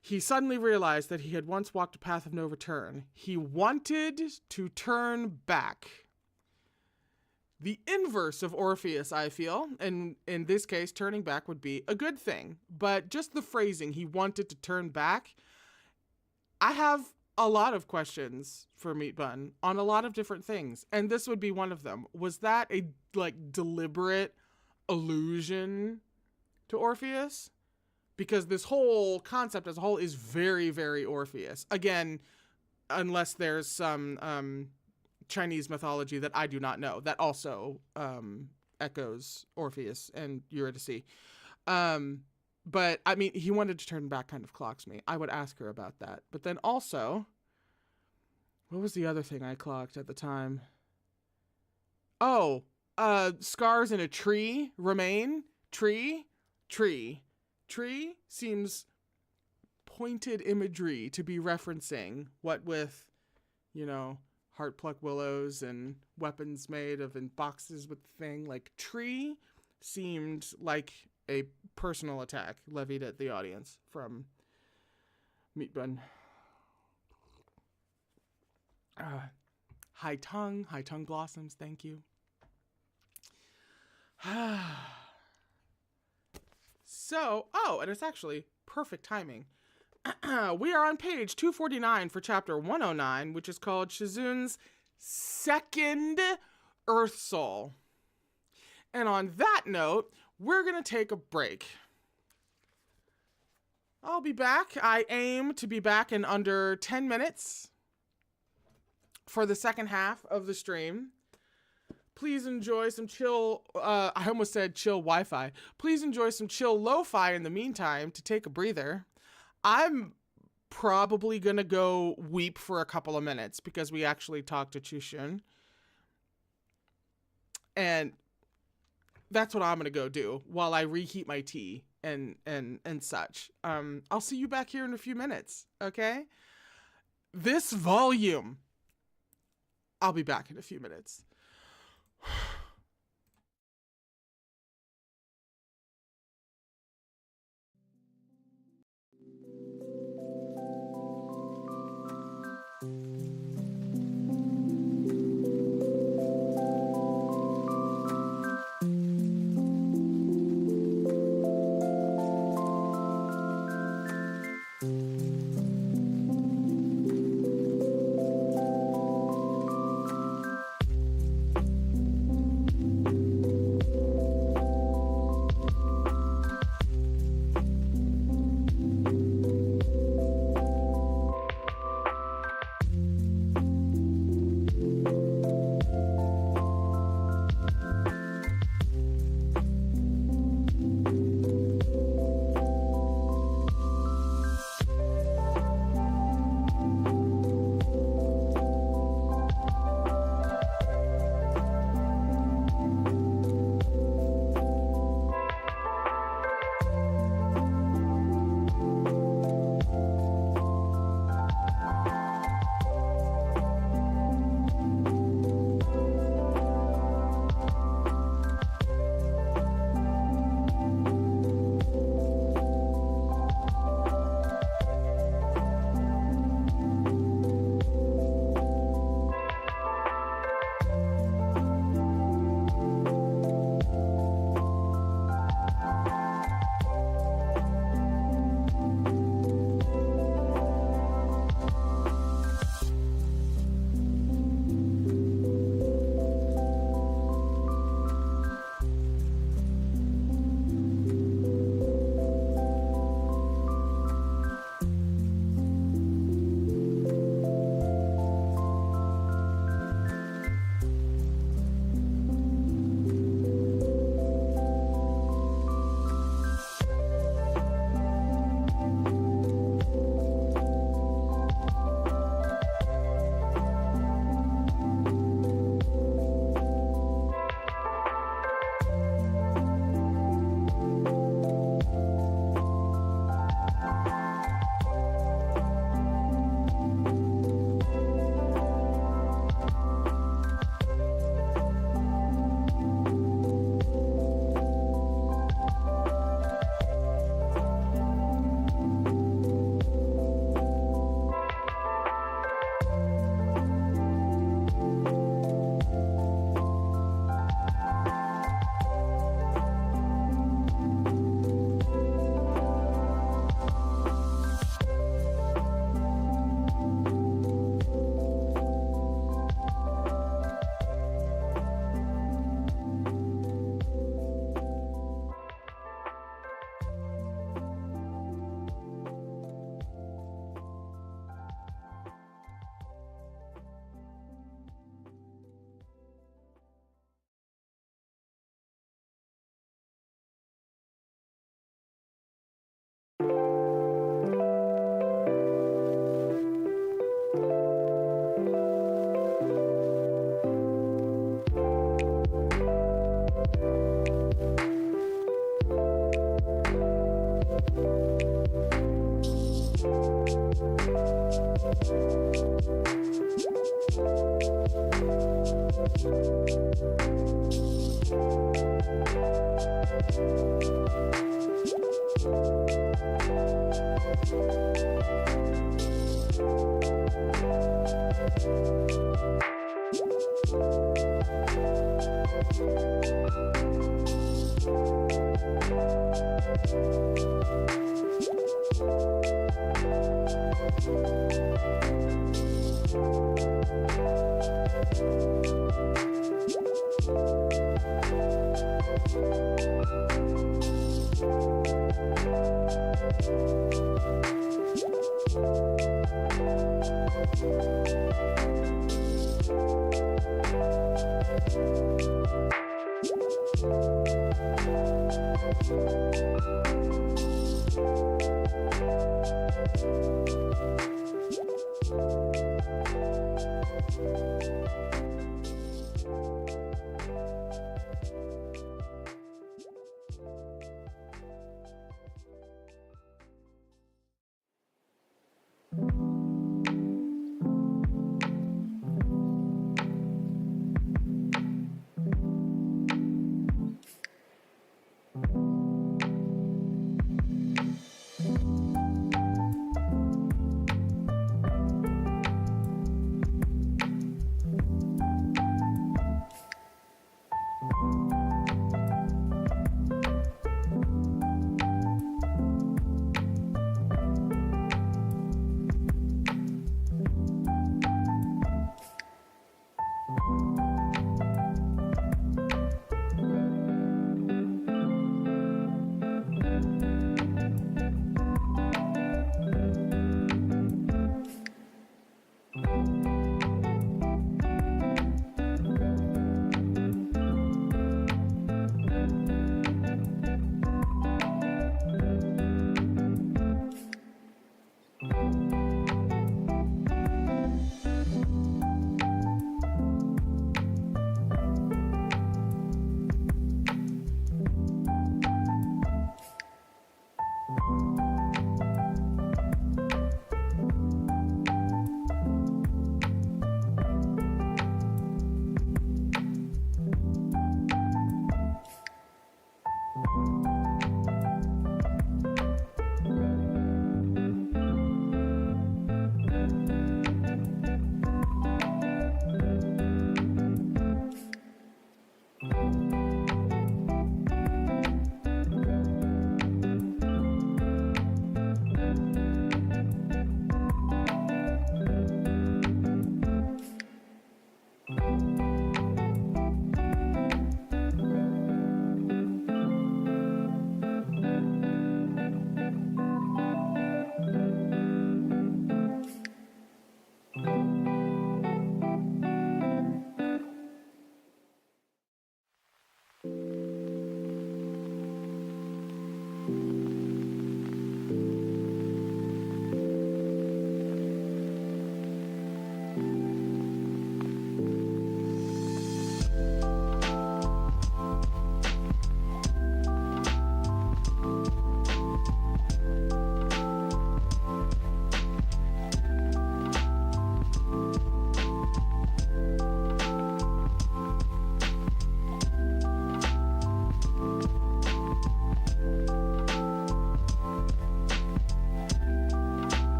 he suddenly realized that he had once walked a path of no return. He wanted to turn back. The inverse of Orpheus, I feel, and in this case, turning back would be a good thing. But just the phrasing, he wanted to turn back, I have a lot of questions for Meat Bun on a lot of different things, and this would be one of them. Was that a deliberate allusion to Orpheus? Because this whole concept as a whole is very, very Orpheus. Again, unless there's some Chinese mythology that I do not know that also echoes Orpheus and Eurydice. But I mean, he wanted to turn back kind of clocks me. I would ask her about that. But then also, what was the other thing I clocked at the time? Oh, scars in a tree remain. Tree seems pointed imagery to be referencing, what with, you know, heart pluck willows and weapons made of in boxes with the thing. Like, tree seemed like a personal attack levied at the audience from Meat Bun. High tongue blossoms, thank you. So, and it's actually perfect timing. We are on page 249 for chapter 109, which is called Shizun's Second Earth Soul. And on that note, we're going to take a break. I'll be back. I aim to be back in under 10 minutes for the second half of the stream. Please enjoy some chill, I almost said chill Wi-Fi. Please enjoy some chill lo-fi in the meantime to take a breather. I'm probably gonna go weep for a couple of minutes because we actually talked to Chushun. And that's what I'm gonna go do while I reheat my tea and such. I'll see you back here in a few minutes, okay? This volume. I'll be back in a few minutes.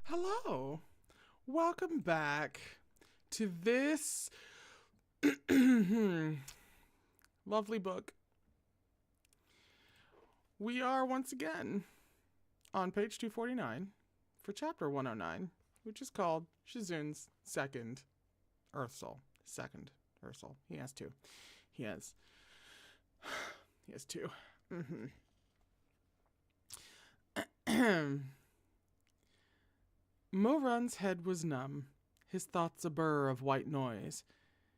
Hello. Welcome back to this lovely book. We are once again on page 249 for chapter 109, which is called Shizun's Second Earth Soul. Second Earth Soul. He has two. He has two. Mo-Run's head was numb, his thoughts a burr of white noise.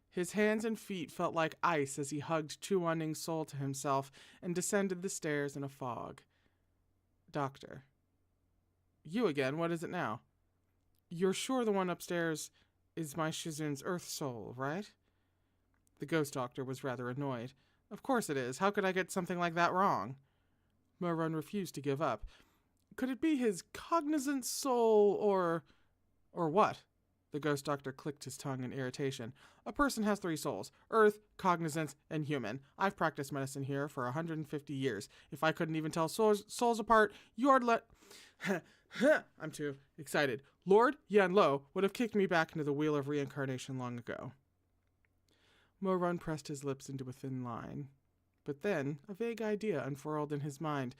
His hands and feet felt like ice as he hugged Chu-Wan-Ning's soul to himself and descended the stairs in a fog. Doctor. You again, what is it now? You're sure the one upstairs is my Shizun's Earth Soul, right? The ghost doctor was rather annoyed. Of course it is. How could I get something like that wrong? Mo-Run refused to give up. Could it be his cognizant soul or what? The ghost doctor clicked his tongue in irritation. A person has 3 souls: Earth, Cognizance, and Human. I've practiced medicine here for 150 years. If I couldn't even tell souls apart, you'd let... I'm too excited. Lord Yan Lo would have kicked me back into the wheel of reincarnation long ago. Mo-Run pressed his lips into a thin line. But then, a vague idea unfurled in his mind.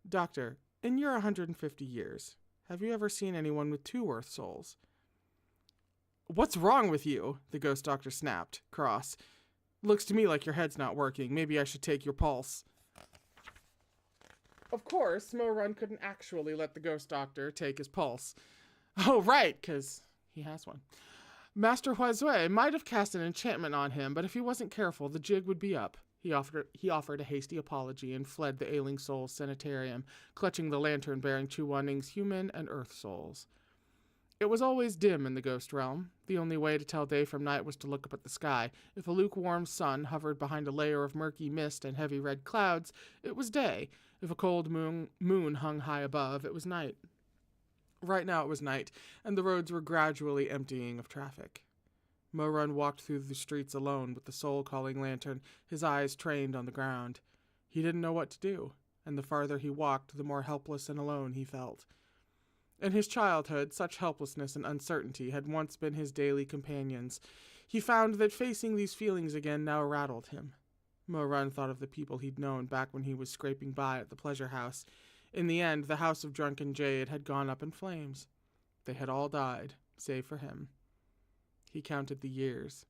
Doctor, in your 150 years, have you ever seen anyone with 2 Earth souls? What's wrong with you? The ghost doctor snapped, cross. Looks to me like your head's not working. Maybe I should take your pulse. Of course, Mo-Run couldn't actually let the ghost doctor take his pulse. Oh, right, because he has one. Master Huizui might have cast an enchantment on him, but if he wasn't careful, the jig would be up. He offered a hasty apology and fled the ailing soul's sanitarium, clutching the lantern bearing Chu-Wan-Ning's human and earth souls. It was always dim in the ghost realm. The only way to tell day from night was to look up at the sky. If a lukewarm sun hovered behind a layer of murky mist and heavy red clouds, it was day. If a cold moon hung high above, it was night. Right now it was night, and the roads were gradually emptying of traffic. Mo-Run walked through the streets alone with the soul-calling lantern, his eyes trained on the ground. He didn't know what to do, and the farther he walked, the more helpless and alone he felt. In his childhood, such helplessness and uncertainty had once been his daily companions. He found that facing these feelings again now rattled him. Mo-Run thought of the people he'd known back when he was scraping by at the pleasure house. In the end, the house of drunken jade had gone up in flames. They had all died, save for him. He counted the years.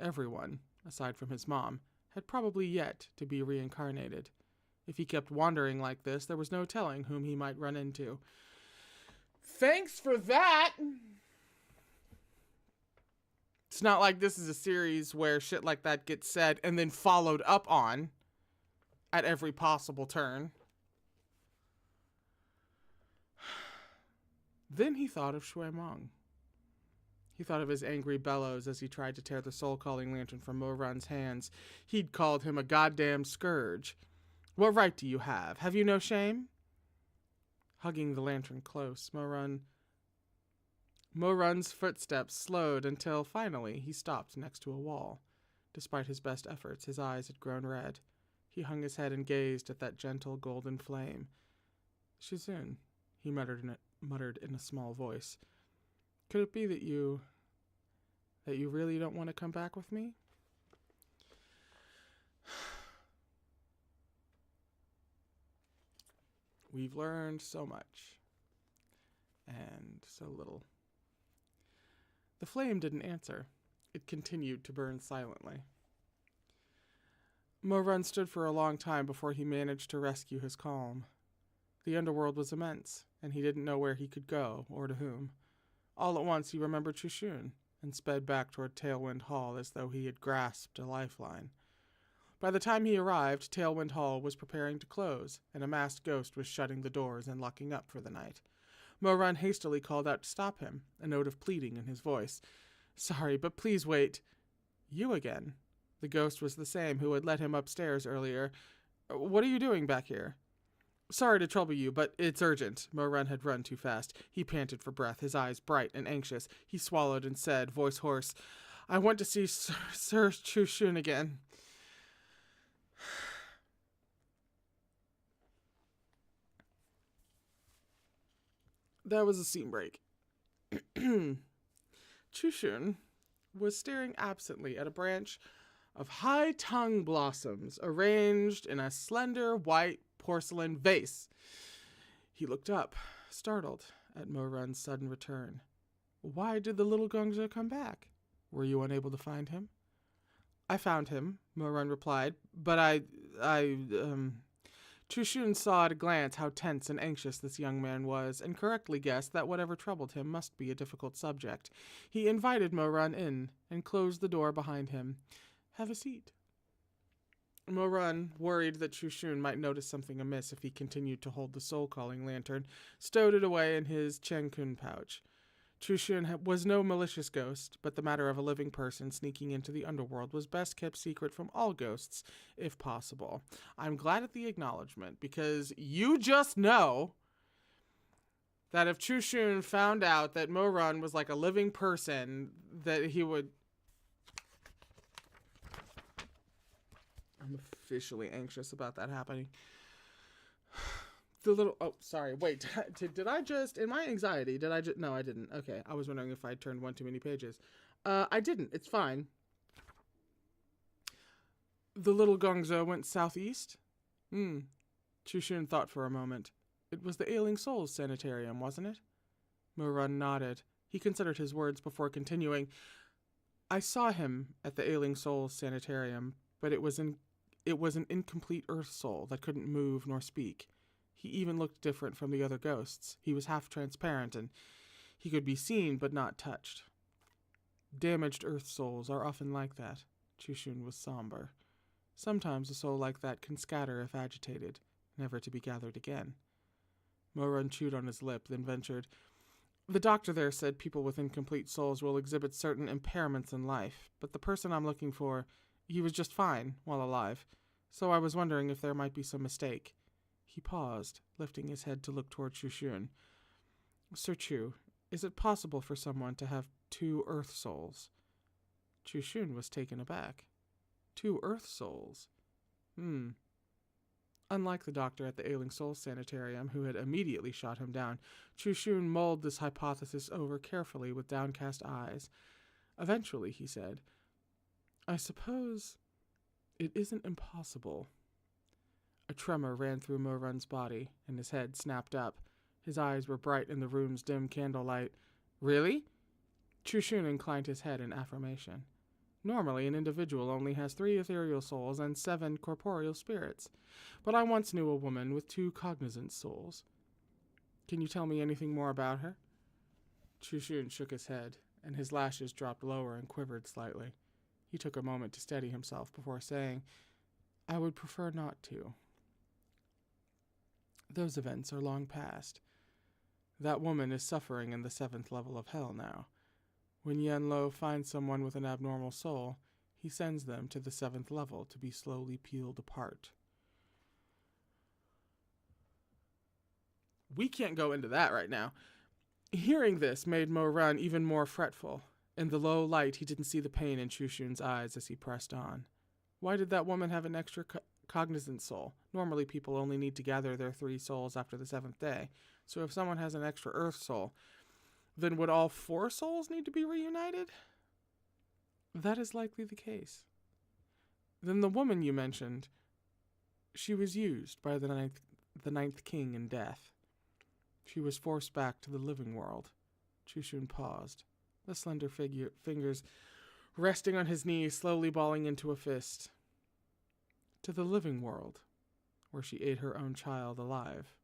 Everyone, aside from his mom, had probably yet to be reincarnated. If he kept wandering like this, there was no telling whom he might run into. Thanks for that! It's not like this is a series where shit like that gets said and then followed up on at every possible turn. Then he thought of Shui Mong. He thought of his angry bellows as he tried to tear the soul-calling lantern from Mo-Run's hands. He'd called him a goddamn scourge. What right do you have? Have you no shame? Hugging the lantern close, Mo-Run's footsteps slowed until, finally, he stopped next to a wall. Despite his best efforts, his eyes had grown red. He hung his head and gazed at that gentle golden flame. Shizun, he muttered in a small voice. Could it be that you really don't want to come back with me? We've learned so much, and so little. The flame didn't answer. It continued to burn silently. Mo-Run stood for a long time before he managed to rescue his calm. The underworld was immense, and he didn't know where he could go, or to whom. All at once he remembered Shishun, and sped back toward Tailwind Hall as though he had grasped a lifeline. By the time he arrived, Tailwind Hall was preparing to close, and a masked ghost was shutting the doors and locking up for the night. Mo-Run hastily called out to stop him, a note of pleading in his voice. Sorry, but please wait. You again? The ghost was the same who had let him upstairs earlier. What are you doing back here? Sorry to trouble you, but it's urgent. Mo-Run had run too fast. He panted for breath, his eyes bright and anxious. He swallowed and said, voice hoarse, I want to see Sir Chu-Shun again. That was a scene break. Chushun was staring absently at a branch of high tongue blossoms arranged in a slender white porcelain vase. He looked up, startled at Mo-Run's sudden return. Why did the little Gongja come back? Were you unable to find him? I found him, Mo-Run replied, but Chushun saw at a glance how tense and anxious this young man was, and correctly guessed that whatever troubled him must be a difficult subject. He invited Mo-Run in, and closed the door behind him. Have a seat. Mo-Run, worried that Chushun might notice something amiss if he continued to hold the soul-calling lantern, stowed it away in his Chenkun pouch. Chushun was no malicious ghost, but the matter of a living person sneaking into the underworld was best kept secret from all ghosts, if possible. I'm glad at the acknowledgement, because you just know that if Chushun found out that Mo-Run was like a living person, that he would... I'm officially anxious about that happening. The little... Oh, sorry. Wait. Did I just... In my anxiety, did I just... No, I didn't. Okay. I was wondering if I turned one too many pages. I didn't. It's fine. The little Gongzo went southeast? Chushun thought for a moment. It was the Ailing Souls Sanitarium, wasn't it? Mo-Run nodded. He considered his words before continuing. I saw him at the Ailing Souls Sanitarium, but it was an incomplete Earth soul that couldn't move nor speak. He even looked different from the other ghosts. He was half transparent, and he could be seen but not touched. Damaged Earth souls are often like that. Chushun was somber. Sometimes a soul like that can scatter if agitated, never to be gathered again. Mo-Run chewed on his lip, then ventured. The doctor there said people with incomplete souls will exhibit certain impairments in life, but the person I'm looking for, he was just fine while alive, so I was wondering if there might be some mistake. He paused, lifting his head to look toward Chushun. Sir Chu, is it possible for someone to have 2 Earth souls? Chushun was taken aback. 2 Earth souls? Unlike the doctor at the Ailing Souls Sanitarium, who had immediately shot him down, Chushun mulled this hypothesis over carefully with downcast eyes. Eventually, he said, I suppose it isn't impossible. A tremor ran through Mo-Run's body, and his head snapped up. His eyes were bright in the room's dim candlelight. Really? Chushun inclined his head in affirmation. Normally, an individual only has 3 ethereal souls and 7 corporeal spirits. But I once knew a woman with 2 cognizant souls. Can you tell me anything more about her? Chushun shook his head, and his lashes dropped lower and quivered slightly. He took a moment to steady himself before saying, I would prefer not to. Those events are long past. That woman is suffering in the 7th level of hell now. When Yanlo finds someone with an abnormal soul, he sends them to the 7th level to be slowly peeled apart. We can't go into that right now. Hearing this made Mo-Run even more fretful. In the low light, he didn't see the pain in Chushun's eyes as he pressed on. Why did that woman have an extra cognizant soul? Normally, people only need to gather their 3 souls after the 7th day. So if someone has an extra Earth soul, then would all 4 souls need to be reunited? That is likely the case. Then the woman you mentioned, she was used by the ninth king in death. She was forced back to the living world. Chushun paused, the slender fingers resting on his knees, slowly balling into a fist. To the living world, where she ate her own child alive.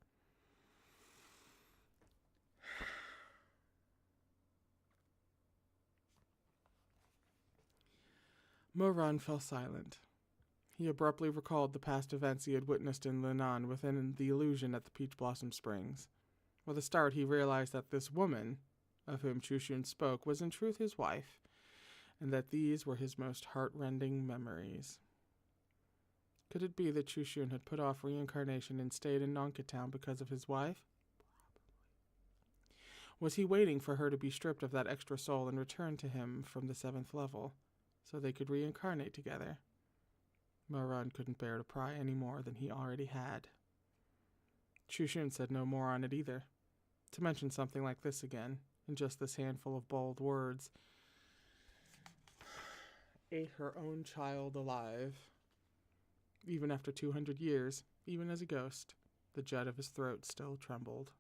Mo-Run fell silent. He abruptly recalled the past events he had witnessed in Linan within the illusion at the Peach Blossom Springs. With a start, he realized that this woman, of whom Chushun spoke, was in truth his wife, and that these were his most heart-rending memories. Could it be that Chushun had put off reincarnation and stayed in Nonka Town because of his wife? Was he waiting for her to be stripped of that extra soul and return to him from the 7th level, so they could reincarnate together? Mo-Run couldn't bear to pry any more than he already had. Chushun said no more on it either. To mention something like this again, in just this handful of bold words, ate her own child alive. Even after 200 years, even as a ghost, the jet of his throat still trembled.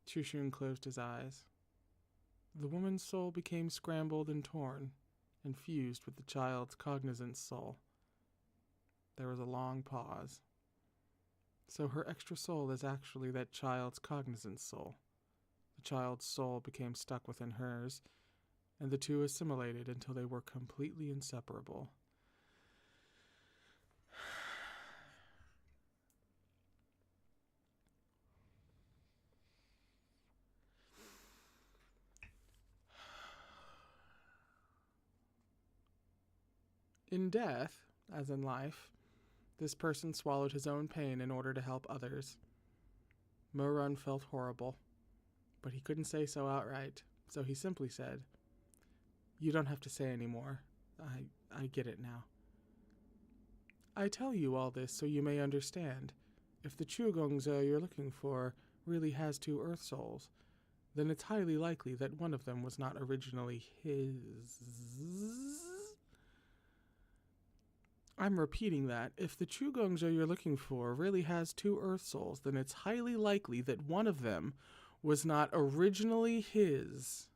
Shizun closed his eyes. The woman's soul became scrambled and torn, and fused with the child's cognizant soul. There was a long pause. So her extra soul is actually that child's cognizant soul. The child's soul became stuck within hers, and the two assimilated until they were completely inseparable. In death, as in life, this person swallowed his own pain in order to help others. Mo-Run felt horrible, but he couldn't say so outright, so he simply said, "You don't have to say any more. I get it now. I tell you all this so you may understand. If the Chugongzi you're looking for really has two Earth souls, then it's highly likely that one of them was not originally his." I'm repeating that. If the Chugongzi you're looking for really has two Earth souls, then it's highly likely that one of them was not originally his.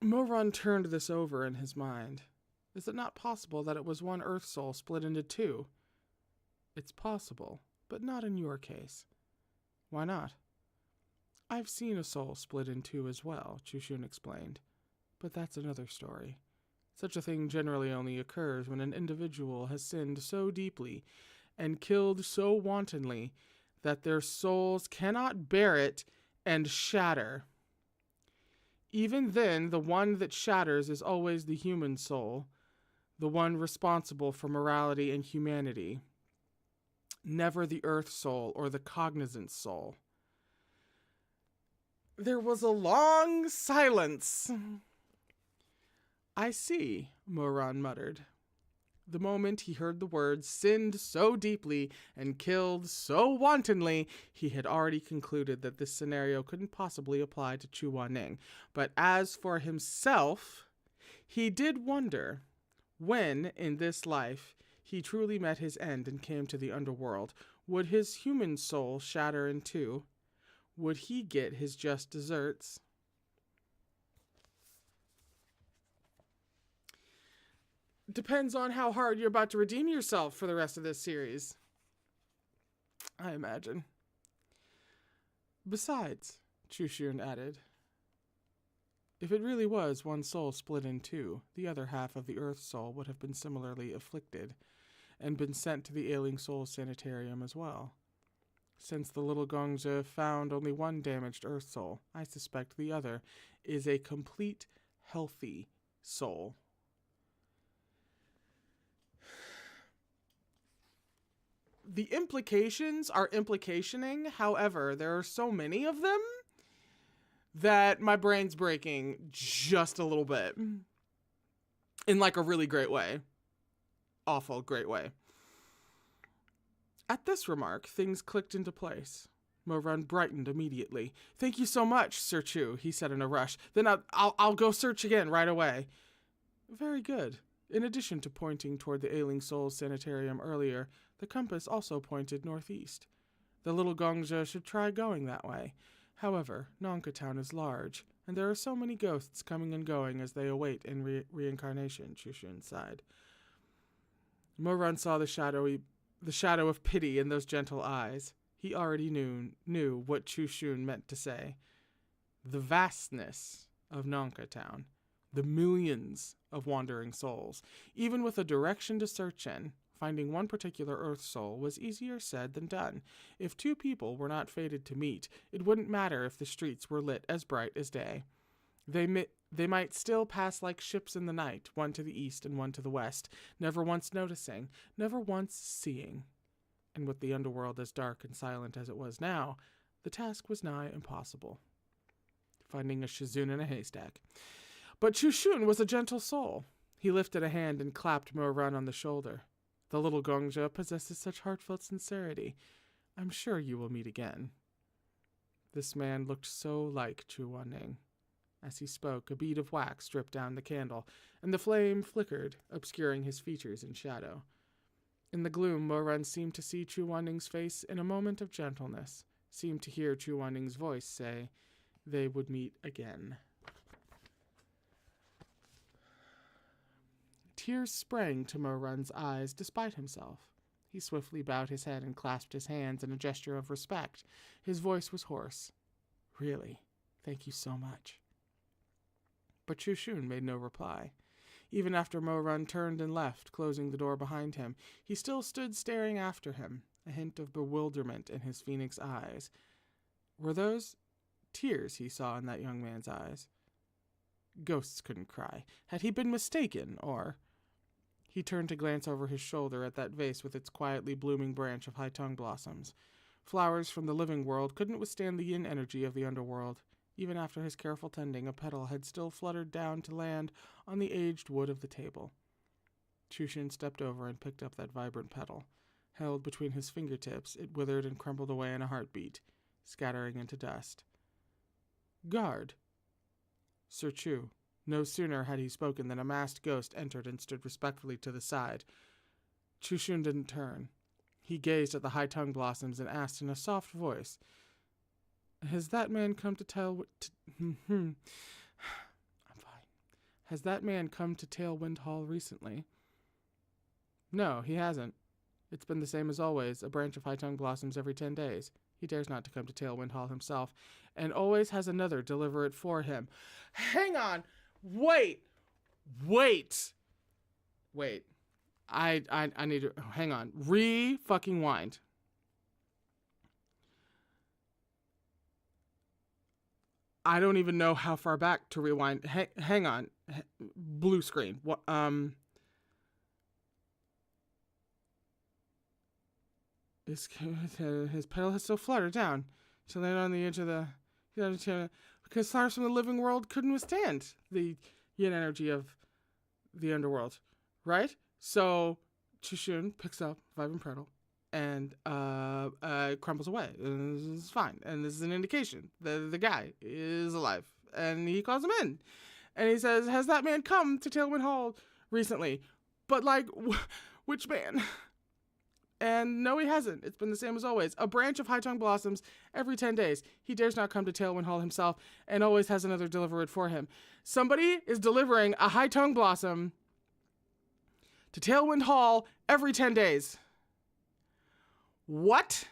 Mo-Run turned this over in his mind. Is it not possible that it was one Earth soul split into two? It's possible, but not in your case. Why not? I've seen a soul split in two as well, Shizun explained. But that's another story. Such a thing generally only occurs when an individual has sinned so deeply and killed so wantonly that their souls cannot bear it and shatter. Even then, the one that shatters is always the human soul, the one responsible for morality and humanity, never the Earth soul or the cognizant soul. There was a long silence. I see, Mo-Run muttered. The moment he heard the words sinned so deeply and killed so wantonly, he had already concluded that this scenario couldn't possibly apply to Chu Wanning. But as for himself, he did wonder, when, in this life, he truly met his end and came to the underworld, would his human soul shatter in two? Would he get his just desserts? Depends on how hard you're about to redeem yourself for the rest of this series, I imagine. Besides, Shizun added, if it really was one soul split in two, the other half of the Earth soul would have been similarly afflicted and been sent to the ailing soul sanitarium as well. Since the little Gongzi found only one damaged Earth soul, I suspect the other is a complete, healthy soul. The implications are implicationing, however, there are so many of them that my brain's breaking just a little bit. In like a really great way. Awful great way. At this remark, things clicked into place. Mo-Run brightened immediately. "Thank you so much, Sir Chu," he said in a rush. "Then I'll go search again right away." "Very good." In addition to pointing toward the Ailing Souls Sanitarium earlier, the compass also pointed northeast. The little Gongzi should try going that way. However, Nongka Town is large, and there are so many ghosts coming and going as they await in reincarnation, Shizun sighed. Mo-Run saw the shadow of pity in those gentle eyes. He already knew what Shizun meant to say. The vastness of Nongka Town. The millions of wandering souls. Even with a direction to search in, finding one particular Earth soul was easier said than done. If two people were not fated to meet, it wouldn't matter if the streets were lit as bright as day. They might still pass like ships in the night, one to the east and one to the west, never once noticing, never once seeing. And with the underworld as dark and silent as it was now, the task was nigh impossible. finding a Shizun in a haystack. But Shizun was a gentle soul. He lifted a hand and clapped Mo Run on the shoulder. The little Gongja possesses such heartfelt sincerity. I'm sure you will meet again. This man looked so like Chu Wanning. As he spoke, a bead of wax dripped down the candle, and the flame flickered, obscuring his features in shadow. In the gloom, Mo Run seemed to see Chu Wanning's face in a moment of gentleness, seemed to hear Chu Wanning's voice say they would meet again. Tears sprang to Mo Run's eyes despite himself. He swiftly bowed his head and clasped his hands in a gesture of respect. His voice was hoarse. Really, thank you so much. But Shizun made no reply. Even after Mo Run turned and left, closing the door behind him, he still stood staring after him, a hint of bewilderment in his phoenix eyes. Were those tears he saw in that young man's eyes? Ghosts couldn't cry. Had he been mistaken, or... He turned to glance over his shoulder at that vase with its quietly blooming branch of high-tongue blossoms. Flowers from the living world couldn't withstand the yin energy of the underworld. Even after his careful tending, a petal had still fluttered down to land on the aged wood of the table. Chushin stepped over and picked up that vibrant petal. Held between his fingertips, it withered and crumbled away in a heartbeat, scattering into dust. Guard! Sir Chu. No sooner had he spoken than a masked ghost entered and stood respectfully to the side. Chushin didn't turn. He gazed at the high-tongue blossoms and asked in a soft voice, Has that man come to tell... I'm fine. Has that man come to Tailwind Hall recently? No, he hasn't. It's been the same as always, a branch of high-tongue blossoms every 10 days. He dares not to come to Tailwind Hall himself, and always has another deliver it for him. Hang on! Wait! I need to... Hang on. Re-fucking-wind. I don't even know how far back to rewind. Hang on. Blue screen. What? His petal has still fluttered down to land on the edge of the... Because flowers from the living world couldn't withstand the yin energy of the underworld. Right? So, Chishun picks up vibrant petal and crumbles away. And this is fine. And this is an indication that the guy is alive. And he calls him in. And he says, has that man come to Tailwind Hall recently? But, like, which man? And no, he hasn't. It's been the same as always. A branch of high-tongue blossoms every 10 days. He dares not come to Tailwind Hall himself and always has another deliver it for him. Somebody is delivering a high-tongue blossom to Tailwind Hall every 10 days. What?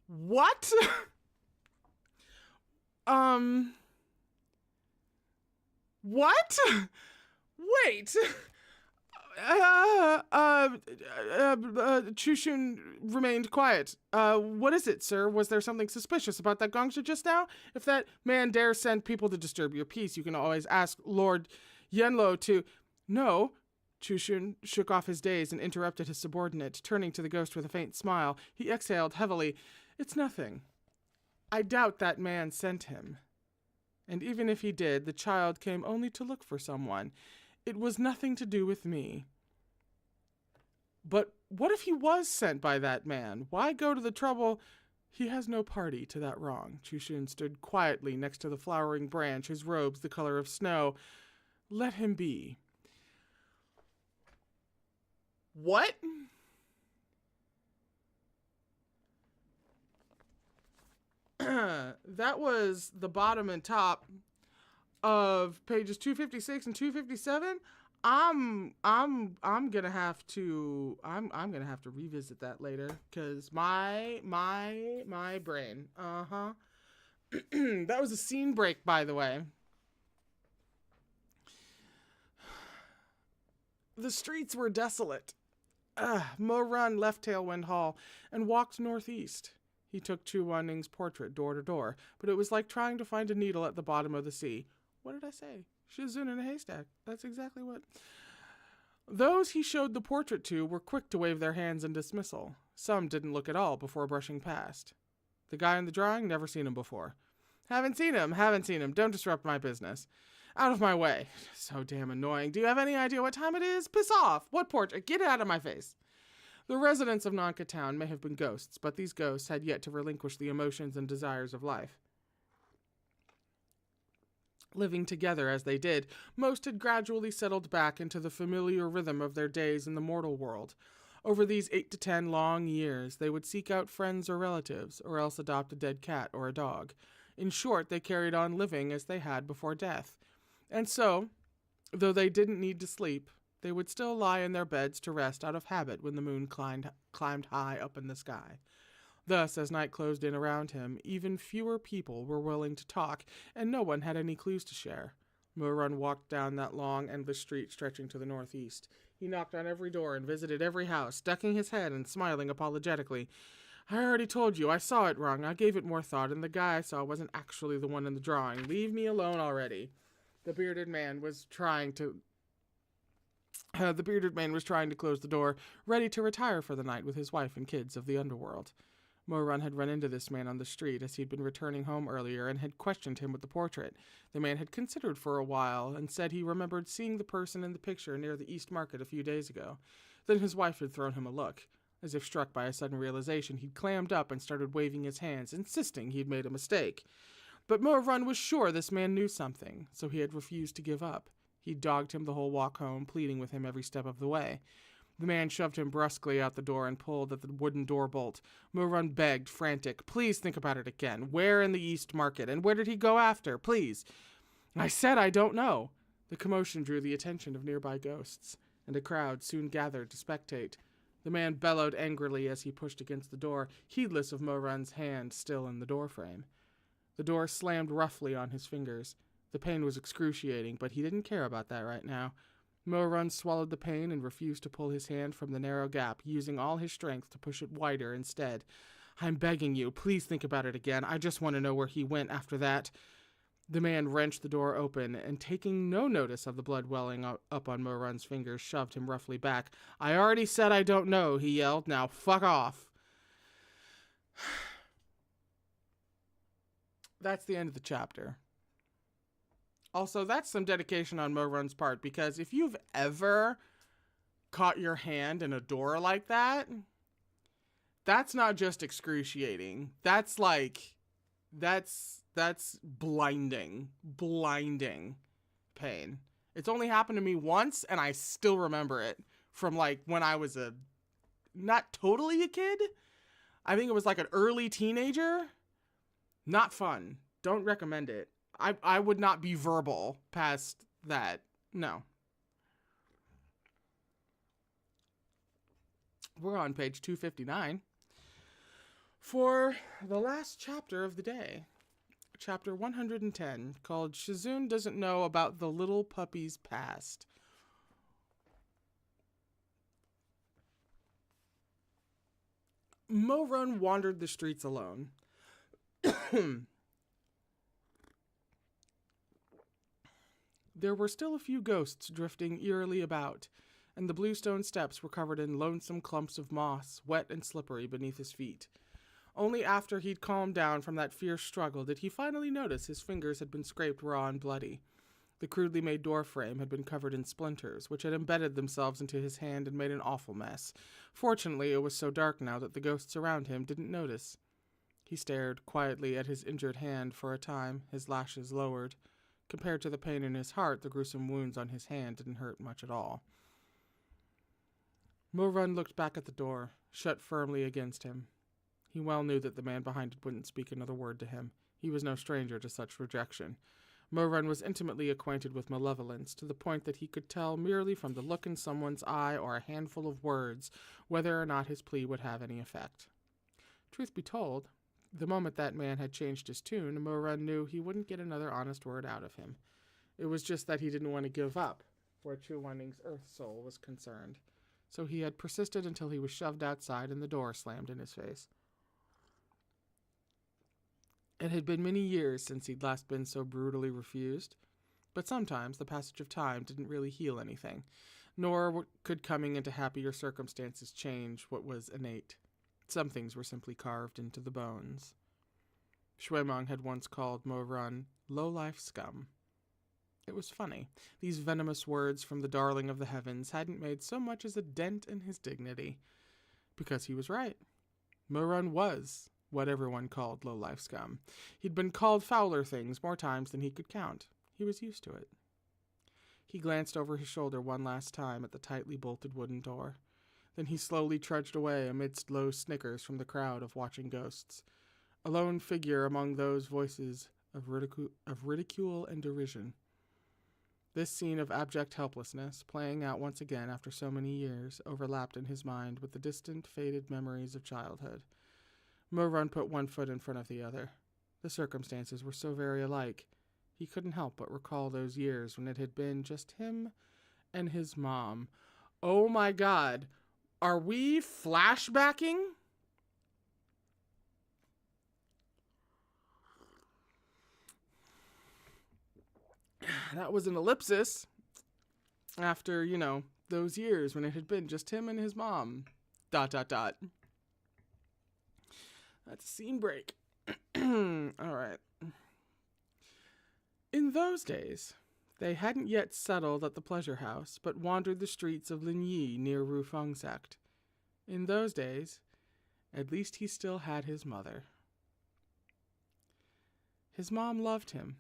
What? What? Wait. Chushin remained quiet. What is it, sir? Was there something suspicious about that Gongsha just now? If that man dares send people to disturb your peace, you can always ask Lord Yenlo to... No. Chushin shook off his daze and interrupted his subordinate, turning to the ghost with a faint smile. He exhaled heavily. It's nothing. I doubt that man sent him. And even if he did, the child came only to look for someone. It was nothing to do with me. But what if he was sent by that man? Why go to the trouble? He has no party to that wrong. Chushin stood quietly next to the flowering branch, his robes the color of snow. Let him be. What? That was the bottom and top of pages 256 and 257. I'm gonna have to revisit that later because my brain. That was a scene break, by the way. The streets were desolate. Mo Run left Tailwind Hall and walked northeast. He took Chu Wanning's portrait door to door, but it was like trying to find a needle at the bottom of the sea. What did I say? Shizun in a haystack. That's exactly what... Those he showed the portrait to were quick to wave their hands in dismissal. Some didn't look at all before brushing past. The guy in the drawing, never seen him before. Haven't seen him. Don't disrupt my business. Out of my way. So damn annoying. Do you have any idea what time it is? Piss off. What portrait? Get it out of my face. The residents of Nonka Town may have been ghosts, but these ghosts had yet to relinquish the emotions and desires of life. Living together as they did, most had gradually settled back into the familiar rhythm of their days in the mortal world. Over these 8 to 10 long years, they would seek out friends or relatives, or else adopt a dead cat or a dog. In short, they carried on living as they had before death. And so, though they didn't need to sleep, they would still lie in their beds to rest out of habit when the moon climbed high up in the sky. Thus, as night closed in around him, even fewer people were willing to talk, and no one had any clues to share. Murun walked down that long, endless street stretching to the northeast. He knocked on every door and visited every house, ducking his head and smiling apologetically. I already told you, I saw it wrong. I gave it more thought, and the guy I saw wasn't actually the one in the drawing. Leave me alone already. The bearded man was trying to close the door, ready to retire for the night with his wife and kids of the underworld. Murun had run into this man on the street as he'd been returning home earlier and had questioned him with the portrait. The man had considered for a while and said he remembered seeing the person in the picture near the East Market a few days ago. Then his wife had thrown him a look. As if struck by a sudden realization, he'd clammed up and started waving his hands, insisting he'd made a mistake. But Murun was sure this man knew something, so he had refused to give up. He dogged him the whole walk home, pleading with him every step of the way. The man shoved him brusquely out the door and pulled at the wooden door bolt. Murun begged, frantic, please think about it again. Where in the East Market? And where did he go after? Please. I said I don't know. The commotion drew the attention of nearby ghosts, and a crowd soon gathered to spectate. The man bellowed angrily as he pushed against the door, heedless of Murun's hand still in the doorframe. The door slammed roughly on his fingers. The pain was excruciating, but he didn't care about that right now. Murun swallowed the pain and refused to pull his hand from the narrow gap, using all his strength to push it wider instead. I'm begging you, please think about it again. I just want to know where he went after that. The man wrenched the door open, and taking no notice of the blood welling up on Murun's fingers, shoved him roughly back. I already said I don't know, he yelled. Now fuck off. That's the end of the chapter. Also, that's some dedication on Murun's part, because if you've ever caught your hand in a door like that, that's not just excruciating. That's blinding pain. It's only happened to me once, and I still remember it from when I was not totally a kid. I think it was an early teenager. Not fun. Don't recommend it. I would not be verbal past that. No. We're on page 259 for the last chapter of the day. Chapter 110, called Shizun Doesn't Know About the Little Puppy's Past. Murun wandered the streets alone. There were still a few ghosts drifting eerily about, and the bluestone steps were covered in lonesome clumps of moss, wet and slippery beneath his feet. Only after he'd calmed down from that fierce struggle did he finally notice his fingers had been scraped raw and bloody. The crudely made door frame had been covered in splinters, which had embedded themselves into his hand and made an awful mess. Fortunately, it was so dark now that the ghosts around him didn't notice. He stared quietly at his injured hand for a time, his lashes lowered. Compared to the pain in his heart, the gruesome wounds on his hand didn't hurt much at all. Murun looked back at the door, shut firmly against him. He well knew that the man behind it wouldn't speak another word to him. He was no stranger to such rejection. Murun was intimately acquainted with malevolence, to the point that he could tell merely from the look in someone's eye or a handful of words whether or not his plea would have any effect. Truth be told, the moment that man had changed his tune, Murun knew he wouldn't get another honest word out of him. It was just that he didn't want to give up, where True Winding's earth soul was concerned. So he had persisted until he was shoved outside and the door slammed in his face. It had been many years since he'd last been so brutally refused, but sometimes the passage of time didn't really heal anything, nor could coming into happier circumstances change what was innate. Some things were simply carved into the bones. Shuemong had once called Mo-run low-life scum. It was funny. These venomous words from the darling of the heavens hadn't made so much as a dent in his dignity. Because he was right. Mo-run was what everyone called low-life scum. He'd been called fouler things more times than he could count. He was used to it. He glanced over his shoulder one last time at the tightly bolted wooden door. Then he slowly trudged away amidst low snickers from the crowd of watching ghosts. A lone figure among those voices of ridicule and derision. This scene of abject helplessness, playing out once again after so many years, overlapped in his mind with the distant, faded memories of childhood. Mo-run put one foot in front of the other. The circumstances were so very alike. He couldn't help but recall those years when it had been just him and his mom. Oh my God. Are we flashbacking? That was an ellipsis after, those years when it had been just him and his mom. ... That's a scene break. All right. In those days, they hadn't yet settled at the pleasure house, but wandered the streets of Linyi near Rufeng Sect. In those days, at least he still had his mother. His mom loved him.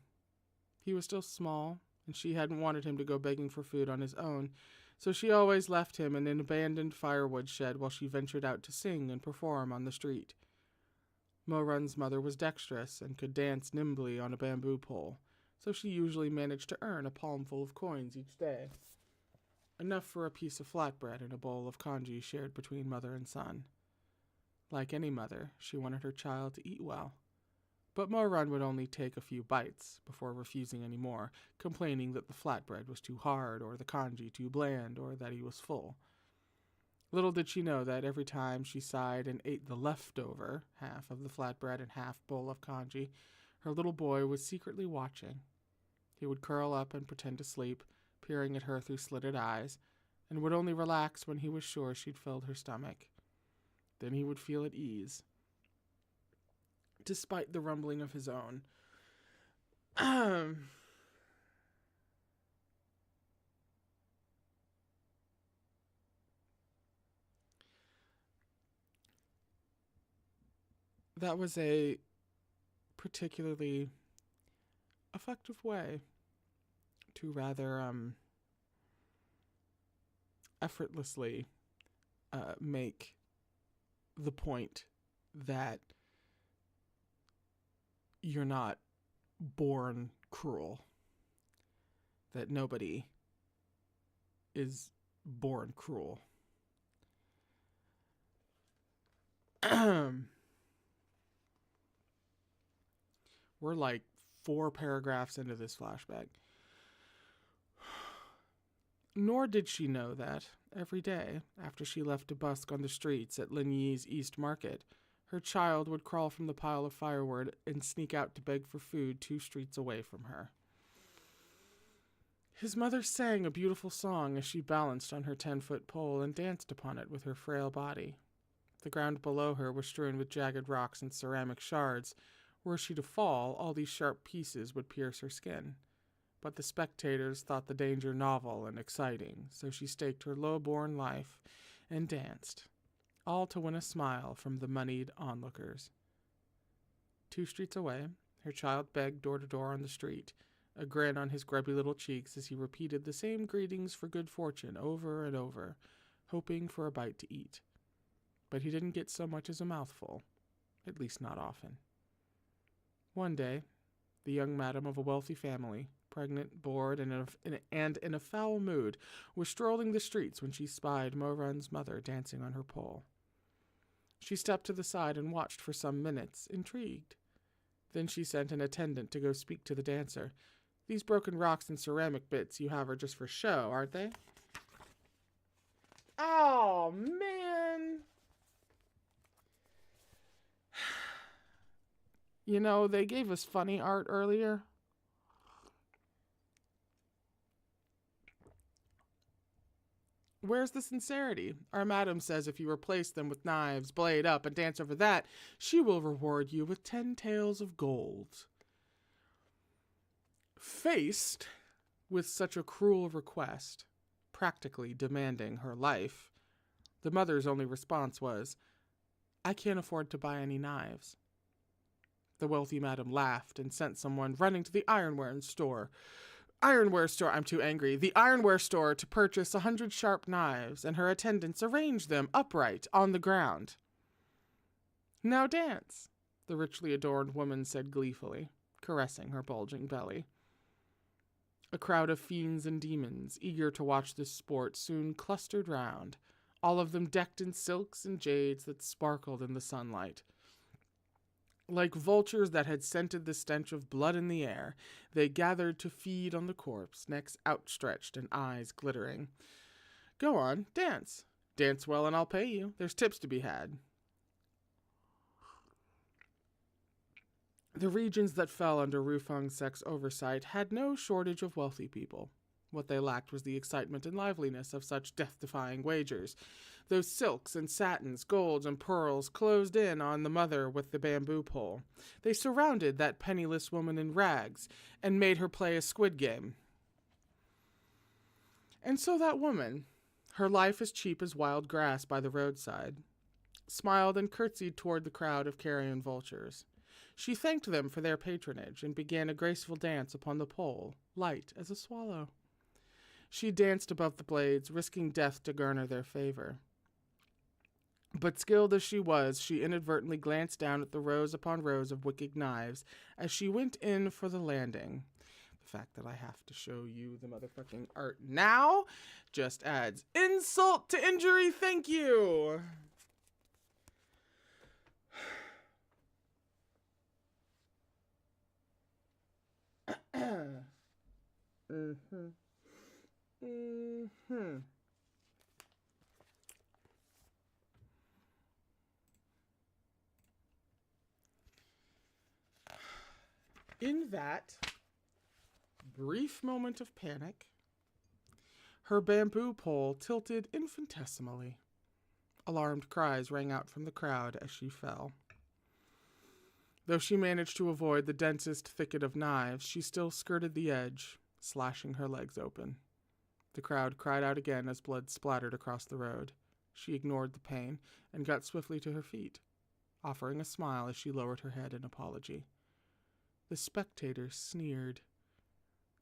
He was still small, and she hadn't wanted him to go begging for food on his own, so she always left him in an abandoned firewood shed while she ventured out to sing and perform on the street. Mo-run's mother was dexterous and could dance nimbly on a bamboo pole, so she usually managed to earn a palmful of coins each day. Enough for a piece of flatbread and a bowl of congee shared between mother and son. Like any mother, she wanted her child to eat well. But Mo-run would only take a few bites before refusing any more, complaining that the flatbread was too hard, or the congee too bland, or that he was full. Little did she know that every time she sighed and ate the leftover half of the flatbread and half bowl of congee, her little boy was secretly watching. He would curl up and pretend to sleep, peering at her through slitted eyes, and would only relax when he was sure she'd filled her stomach. Then he would feel at ease, despite the rumbling of his own. That was a particularly effective way to rather effortlessly make the point that you're not born cruel. That nobody is born cruel. We're like 4 paragraphs into this flashback. Nor did she know that, every day, after she left to busk on the streets at Linyi's East Market, her child would crawl from the pile of firewood and sneak out to beg for food 2 streets away from her. His mother sang a beautiful song as she balanced on her 10-foot pole and danced upon it with her frail body. The ground below her was strewn with jagged rocks and ceramic shards. Were she to fall, all these sharp pieces would pierce her skin. But the spectators thought the danger novel and exciting, so she staked her low-born life and danced, all to win a smile from the moneyed onlookers. 2 streets away, her child begged door to door on the street, a grin on his grubby little cheeks as he repeated the same greetings for good fortune over and over, hoping for a bite to eat. But he didn't get so much as a mouthful, at least not often. One day, the young madam of a wealthy family, pregnant, bored, and in a foul mood, was strolling the streets when she spied Mo-run's mother dancing on her pole. She stepped to the side and watched for some minutes, intrigued. Then she sent an attendant to go speak to the dancer. These broken rocks and ceramic bits you have are just for show, aren't they? Oh, man! You know, they gave us funny art earlier. Where's the sincerity? Our madam says if you replace them with knives, blade up, and dance over that, she will reward you with 10 taels of gold. Faced with such a cruel request, practically demanding her life, the mother's only response was, I can't afford to buy any knives. The wealthy madam laughed and sent someone running to the ironware store, the ironware store to purchase 100 sharp knives, and her attendants arranged them upright on the ground. Now dance, the richly adorned woman said gleefully, caressing her bulging belly. A crowd of fiends and demons, eager to watch this sport, soon clustered round, all of them decked in silks and jades that sparkled in the sunlight. Like vultures that had scented the stench of blood in the air, they gathered to feed on the corpse, necks outstretched and eyes glittering. Go on, dance. Dance well and I'll pay you. There's tips to be had. The regions that fell under Rufung's sex oversight had no shortage of wealthy people. What they lacked was the excitement and liveliness of such death-defying wagers. Those silks and satins, golds and pearls closed in on the mother with the bamboo pole. They surrounded that penniless woman in rags and made her play a squid game. And so that woman, her life as cheap as wild grass by the roadside, smiled and curtsied toward the crowd of carrion vultures. She thanked them for their patronage and began a graceful dance upon the pole, light as a swallow. She danced above the blades, risking death to garner their favor. But skilled as she was, she inadvertently glanced down at the rows upon rows of wicked knives as she went in for the landing. The fact that I have to show you the motherfucking art now just adds insult to injury, thank you! In that brief moment of panic, her bamboo pole tilted infinitesimally. Alarmed cries rang out from the crowd as she fell. Though she managed to avoid the densest thicket of knives, she still skirted the edge, slashing her legs open. The crowd cried out again as blood splattered across the road. She ignored the pain and got swiftly to her feet, offering a smile as she lowered her head in apology. The spectators sneered.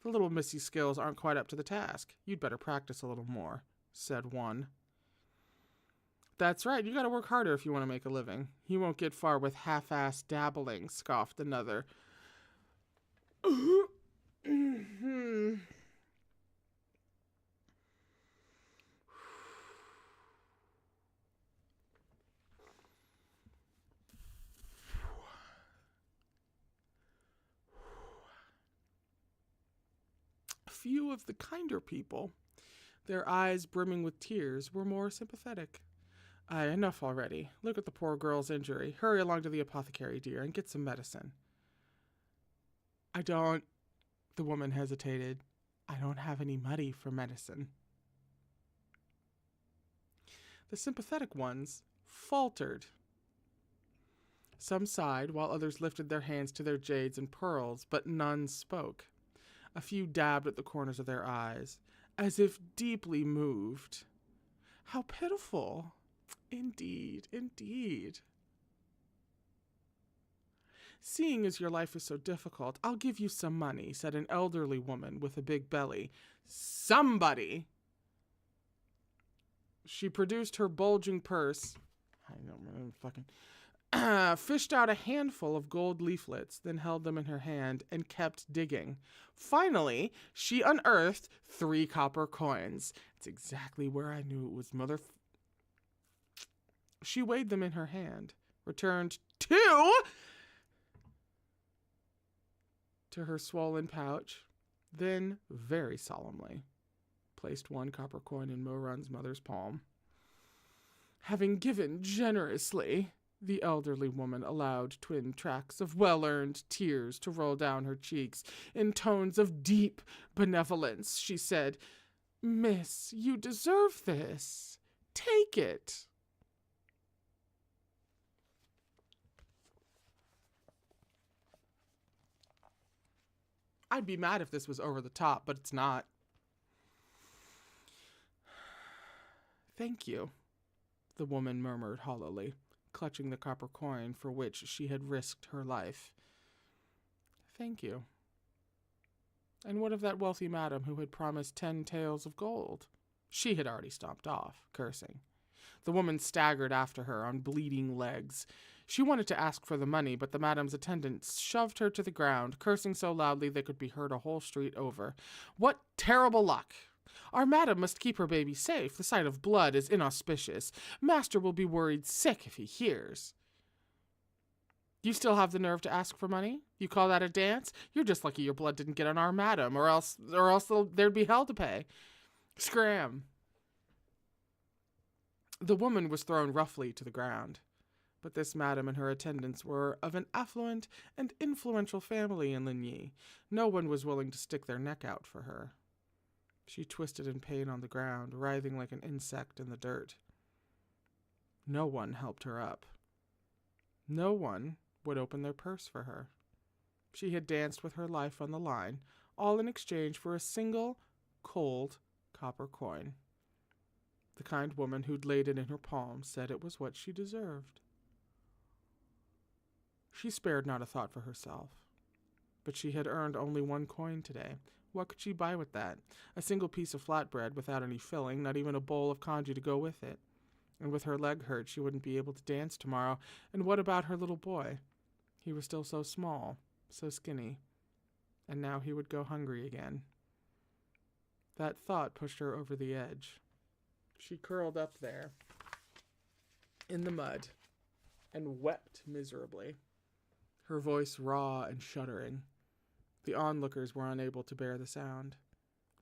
The little Missy's skills aren't quite up to the task. You'd better practice a little more, said one. That's right, you gotta work harder if you want to make a living. You won't get far with half-assed dabbling, scoffed another. Few of the kinder people, their eyes brimming with tears, were more sympathetic. Enough already. Look at the poor girl's injury. Hurry along to the apothecary, dear, and get some medicine. The woman hesitated. I don't have any money for medicine. The sympathetic ones faltered. Some sighed, while others lifted their hands to their jades and pearls, but none spoke. A few dabbed at the corners of their eyes, as if deeply moved. How pitiful! Indeed, indeed. Seeing as your life is so difficult, I'll give you some money, said an elderly woman with a big belly. Somebody! She produced her bulging purse. Fished out a handful of gold leaflets, then held them in her hand and kept digging. Finally, she unearthed 3 copper coins. It's exactly where I knew it was She weighed them in her hand, returned 2 to her swollen pouch, then, very solemnly, placed 1 copper coin in Morun's mother's palm. Having given generously, the elderly woman allowed twin tracts of well-earned tears to roll down her cheeks. In tones of deep benevolence, she said, Miss, you deserve this. Take it. I'd be mad if this was over the top, but it's not. Thank you, the woman murmured hollowly, clutching the copper coin for which she had risked her life. Thank you. And what of that wealthy madam who had promised 10 taels of gold? She had already stomped off, cursing. The woman staggered after her on bleeding legs. She wanted to ask for the money, but the madam's attendants shoved her to the ground, cursing so loudly they could be heard a whole street over. What terrible luck! Our madam must keep her baby safe. The sight of blood is inauspicious. Master will be worried sick if he hears. You still have the nerve to ask for money? You call that a dance? You're just lucky your blood didn't get on our madam, or else there'd be hell to pay. Scram. The woman was thrown roughly to the ground. But this madam and her attendants were of an affluent and influential family in Ligny. No one was willing to stick their neck out for her. She twisted in pain on the ground, writhing like an insect in the dirt. No one helped her up. No one would open their purse for her. She had danced with her life on the line, all in exchange for a single, cold copper coin. The kind woman who'd laid it in her palm said it was what she deserved. She spared not a thought for herself. But she had earned only 1 coin today. What could she buy with that? A single piece of flatbread without any filling, not even a bowl of congee to go with it. And with her leg hurt, she wouldn't be able to dance tomorrow. And what about her little boy? He was still so small, so skinny. And now he would go hungry again. That thought pushed her over the edge. She curled up there in the mud and wept miserably, her voice raw and shuddering. The onlookers were unable to bear the sound.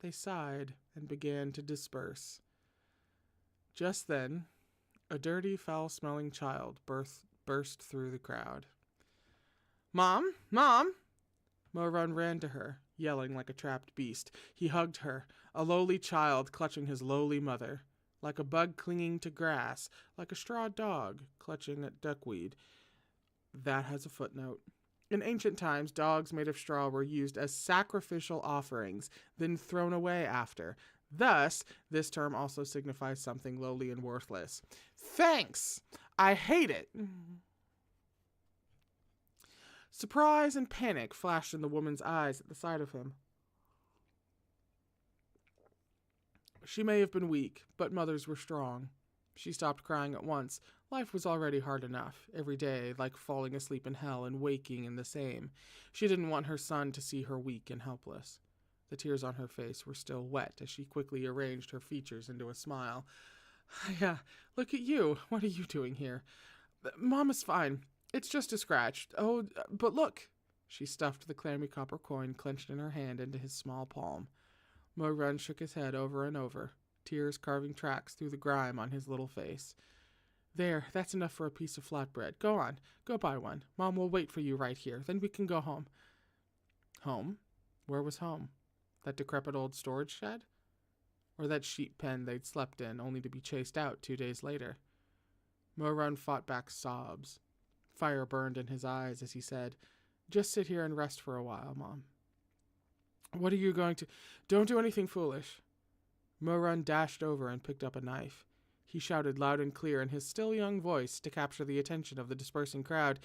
They sighed and began to disperse. Just then, a dirty, foul-smelling child burst through the crowd. "Mom! Mom!" Moran ran to her, yelling like a trapped beast. He hugged her, a lowly child clutching his lowly mother, like a bug clinging to grass, like a straw dog clutching at duckweed. That has a footnote. In ancient times, dogs made of straw were used as sacrificial offerings, then thrown away after. Thus, this term also signifies something lowly and worthless. Thanks! I hate it! Surprise and panic flashed in the woman's eyes at the sight of him. She may have been weak, but mothers were strong. She stopped crying at once. Life was already hard enough, every day, like falling asleep in hell and waking in the same. She didn't want her son to see her weak and helpless. The tears on her face were still wet as she quickly arranged her features into a smile. Yeah, look at you. What are you doing here? Mom is fine. It's just a scratch. Oh, but look. She stuffed the clammy copper coin clenched in her hand into his small palm. Moran shook his head over and over, tears carving tracks through the grime on his little face. There, that's enough for a piece of flatbread. Go on, go buy one. Mom will wait for you right here. Then we can go home. Home? Where was home? That decrepit old storage shed? Or that sheep pen they'd slept in, only to be chased out 2 days later? Moran fought back sobs. Fire burned in his eyes as he said, "Just sit here and rest for a while, Mom." "What are you going to—" "Don't do anything foolish." Moran dashed over and picked up a knife. He shouted loud and clear in his still young voice to capture the attention of the dispersing crowd.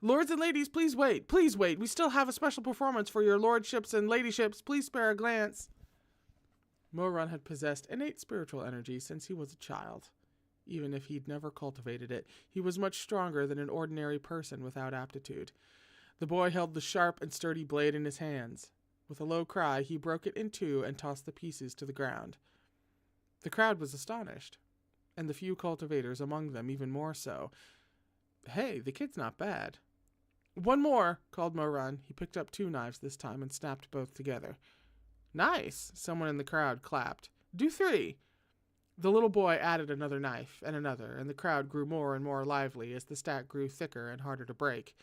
"Lords and ladies, please wait. Please wait. We still have a special performance for your lordships and ladyships. Please spare a glance." Moran had possessed innate spiritual energy since he was a child. Even if he'd never cultivated it, he was much stronger than an ordinary person without aptitude. The boy held the sharp and sturdy blade in his hands. With a low cry, he broke it in two and tossed the pieces to the ground. The crowd was astonished, and the few cultivators among them even more so. Hey, the kid's not bad. "One more," called Moran. He picked up 2 knives this time and snapped both together. "Nice," someone in the crowd clapped. "Do 3. The little boy added another knife, and the crowd grew more and more lively as the stack grew thicker and harder to break.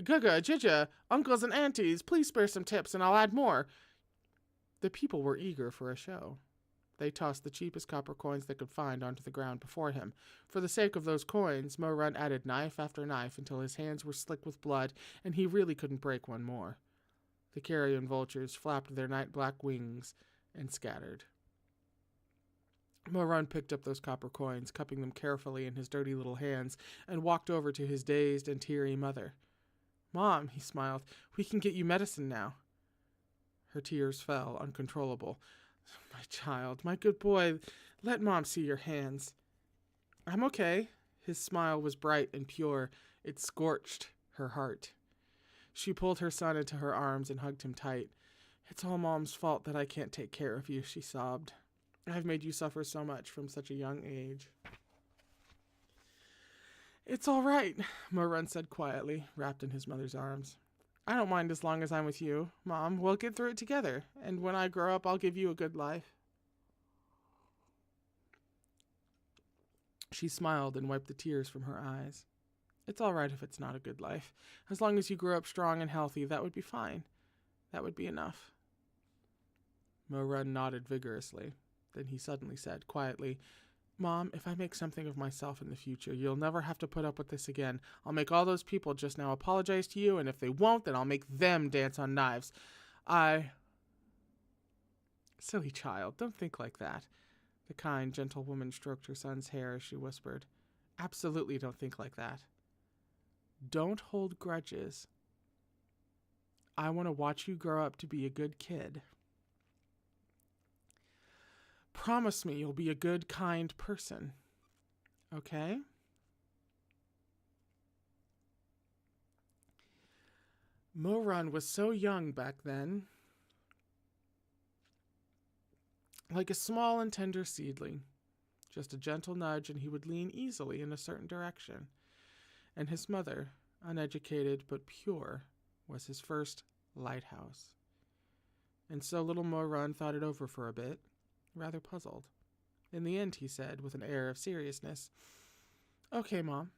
"Gugga, Jija, uncles and aunties, please spare some tips and I'll add more." The people were eager for a show. They tossed the cheapest copper coins they could find onto the ground before him. For the sake of those coins, Morun added knife after knife until his hands were slick with blood, and he really couldn't break one more. The carrion vultures flapped their night-black wings and scattered. Morun picked up those copper coins, cupping them carefully in his dirty little hands, and walked over to his dazed and teary mother. "Mom," he smiled, "we can get you medicine now." Her tears fell, uncontrollable. "My child, my good boy, let Mom see your hands." "I'm okay." His smile was bright and pure. It scorched her heart. She pulled her son into her arms and hugged him tight. "It's all Mom's fault that I can't take care of you," she sobbed. "I've made you suffer so much from such a young age." "It's all right," Morun said quietly, wrapped in his mother's arms. "I don't mind as long as I'm with you, Mom. We'll get through it together, and when I grow up, I'll give you a good life." She smiled and wiped the tears from her eyes. "It's all right if it's not a good life. As long as you grow up strong and healthy, that would be fine. That would be enough." Morun nodded vigorously. Then he suddenly said, quietly, "Mom, if I make something of myself in the future, you'll never have to put up with this again. I'll make all those people just now apologize to you, and if they won't, then I'll make them dance on knives. Silly child, don't think like that." The kind, gentle woman stroked her son's hair as she whispered, "Absolutely don't think like that. Don't hold grudges. I want to watch you grow up to be a good kid. Promise me you'll be a good, kind person. Okay?" Morun was so young back then. Like a small and tender seedling. Just a gentle nudge and he would lean easily in a certain direction. And his mother, uneducated but pure, was his first lighthouse. And so little Morun thought it over for a bit, rather puzzled. In the end, he said, with an air of seriousness, "Okay, Mom.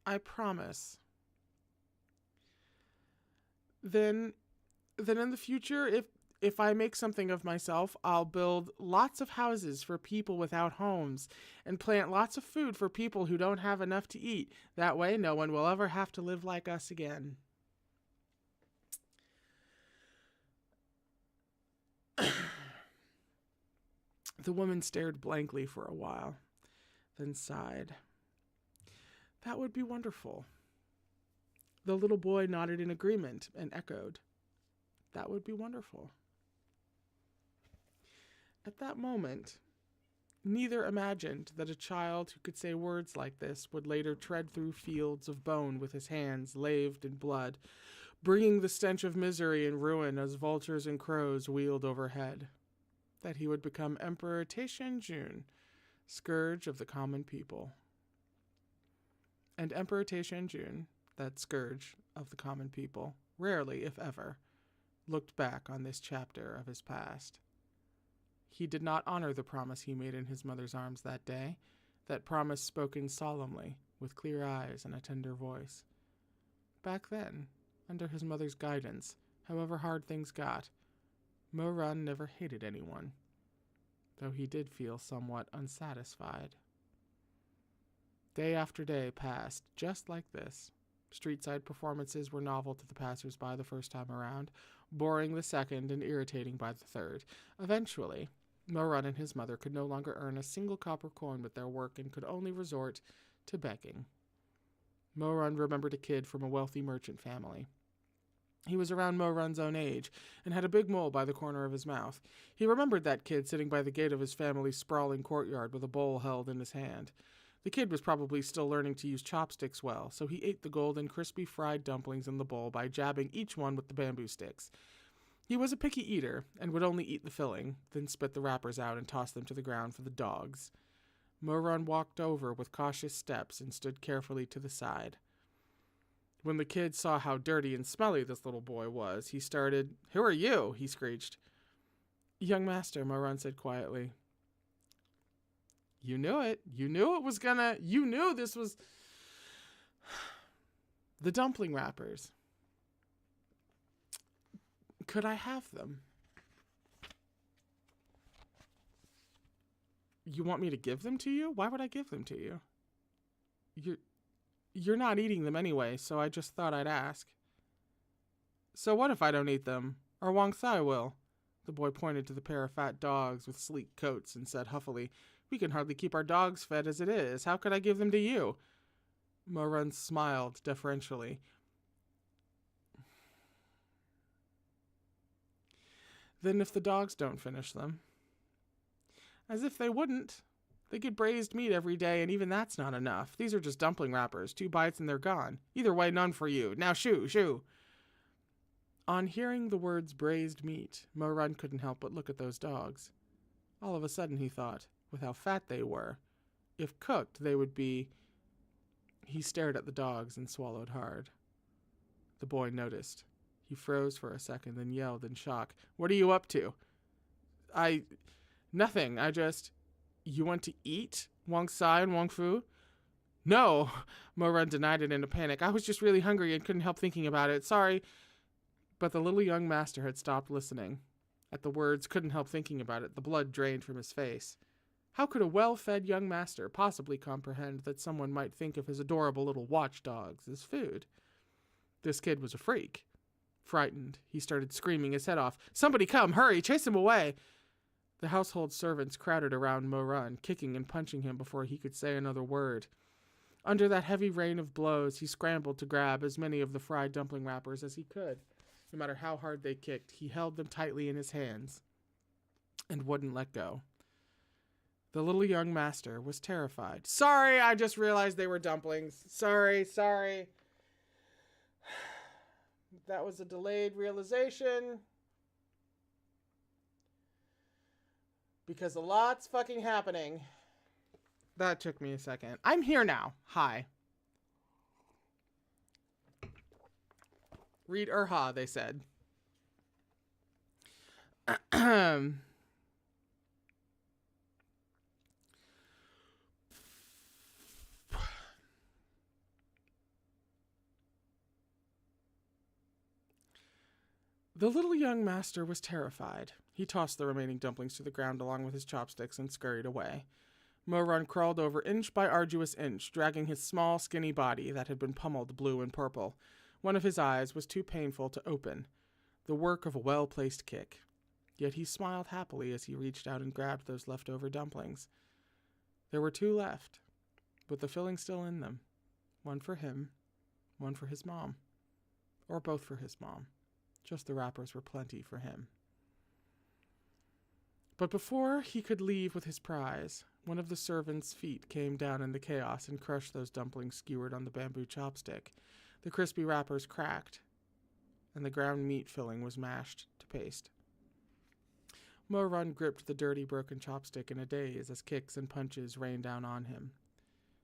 I promise. Then in the future, if I make something of myself, I'll build lots of houses for people without homes and plant lots of food for people who don't have enough to eat. That way, no one will ever have to live like us again." The woman stared blankly for a while, then sighed. "That would be wonderful." The little boy nodded in agreement and echoed, "That would be wonderful." At that moment, neither imagined that a child who could say words like this would later tread through fields of bone with his hands laved in blood, bringing the stench of misery and ruin as vultures and crows wheeled overhead. That he would become Emperor Taishan, scourge of the common people. And Emperor Taishan, that scourge of the common people, rarely, if ever, looked back on this chapter of his past. He did not honor the promise he made in his mother's arms that day, that promise spoken solemnly, with clear eyes and a tender voice. Back then, under his mother's guidance, however hard things got, Morun never hated anyone, though he did feel somewhat unsatisfied. Day after day passed just like this. Street-side performances were novel to the passers-by the first time around, boring the second and irritating by the third. Eventually, Morun and his mother could no longer earn a single copper coin with their work and could only resort to begging. Morun remembered a kid from a wealthy merchant family. He was around Morun's own age and had a big mole by the corner of his mouth. He remembered that kid sitting by the gate of his family's sprawling courtyard with a bowl held in his hand. The kid was probably still learning to use chopsticks well, so he ate the golden, crispy fried dumplings in the bowl by jabbing each one with the bamboo sticks. He was a picky eater and would only eat the filling, then spit the wrappers out and toss them to the ground for the dogs. Morun walked over with cautious steps and stood carefully to the side. When the kid saw how dirty and smelly this little boy was, he started, "Who are you?" he screeched. "Young master," Morun said quietly. "You knew it. You knew this was the dumpling wrappers. Could I have them?" You want me to give them to you? Why would I give them to you? You're not eating them anyway, so I just thought I'd ask. So what if I don't eat them? Or Wang Sai will? The boy pointed to the pair of fat dogs with sleek coats and said huffily, We can hardly keep our dogs fed as it is. How could I give them to you? Mo-run smiled deferentially. Then if the dogs don't finish them? As if they wouldn't. They get braised meat every day, and even that's not enough. These are just dumpling wrappers. 2 bites and they're gone. Either way, none for you. Now shoo, shoo. On hearing the words braised meat, Mo-run couldn't help but look at those dogs. All of a sudden, he thought, with how fat they were, if cooked, they would be... He stared at the dogs and swallowed hard. The boy noticed. He froze for a second, then yelled in shock. What are you up to? Nothing. You want to eat? Wang Sai and Wang Fu? No, Mo-run denied it in a panic. I was just really hungry and couldn't help thinking about it. Sorry. But the little young master had stopped listening. At the words, couldn't help thinking about it, the blood drained from his face. How could a well-fed young master possibly comprehend that someone might think of his adorable little watchdogs as food? This kid was a freak. Frightened, he started screaming his head off. Somebody come, hurry, chase him away. The household servants crowded around Mo-run, kicking and punching him before he could say another word. Under that heavy rain of blows, he scrambled to grab as many of the fried dumpling wrappers as he could. No matter how hard they kicked, he held them tightly in his hands and wouldn't let go. The little young master was terrified. Sorry, I just realized they were dumplings. Sorry. That was a delayed realization. Because a lot's fucking happening. That took me a second. I'm here now. Hi. Read Erha, they said. The little young master was terrified. He tossed the remaining dumplings to the ground along with his chopsticks and scurried away. Mo-run crawled over inch by arduous inch, dragging his small, skinny body that had been pummeled blue and purple. One of his eyes was too painful to open, the work of a well-placed kick. Yet he smiled happily as he reached out and grabbed those leftover dumplings. There were 2 left, with the filling still in them. One for him, one for his mom. Or both for his mom. Just the wrappers were plenty for him. But before he could leave with his prize, one of the servants' feet came down in the chaos and crushed those dumplings skewered on the bamboo chopstick. The crispy wrappers cracked, and the ground meat filling was mashed to paste. Mo-run gripped the dirty, broken chopstick in a daze as kicks and punches rained down on him.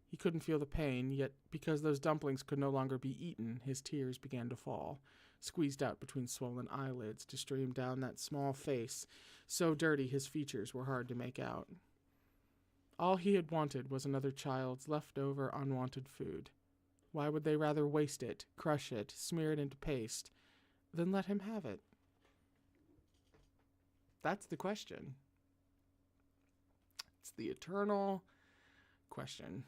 He couldn't feel the pain, yet because those dumplings could no longer be eaten, his tears began to fall, squeezed out between swollen eyelids to stream down that small face, so dirty his features were hard to make out. All he had wanted was another child's leftover, unwanted food. Why would they rather waste it, crush it, smear it into paste, than let him have it? That's the question. It's the eternal question.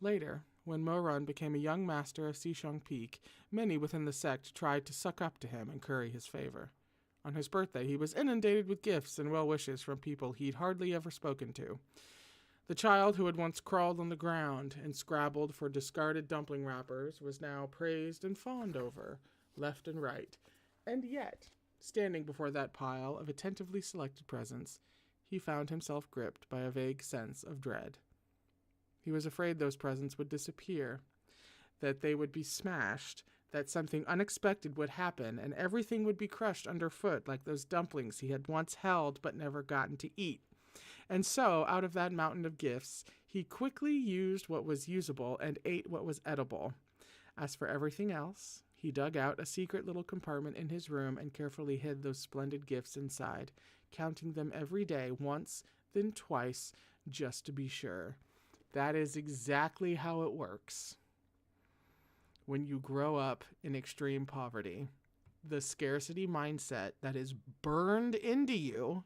Later, when Mo-run became a young master of Xishang Peak, many within the sect tried to suck up to him and curry his favor. On his birthday, he was inundated with gifts and well wishes from people he'd hardly ever spoken to. The child who had once crawled on the ground and scrabbled for discarded dumpling wrappers was now praised and fawned over, left and right. And yet, standing before that pile of attentively selected presents, he found himself gripped by a vague sense of dread. He was afraid those presents would disappear, that they would be smashed, that something unexpected would happen, and everything would be crushed underfoot like those dumplings he had once held but never gotten to eat. And so, out of that mountain of gifts, he quickly used what was usable and ate what was edible. As for everything else, he dug out a secret little compartment in his room and carefully hid those splendid gifts inside, counting them every day, once, then twice, just to be sure. That is exactly how it works. When you grow up in extreme poverty, the scarcity mindset that is burned into you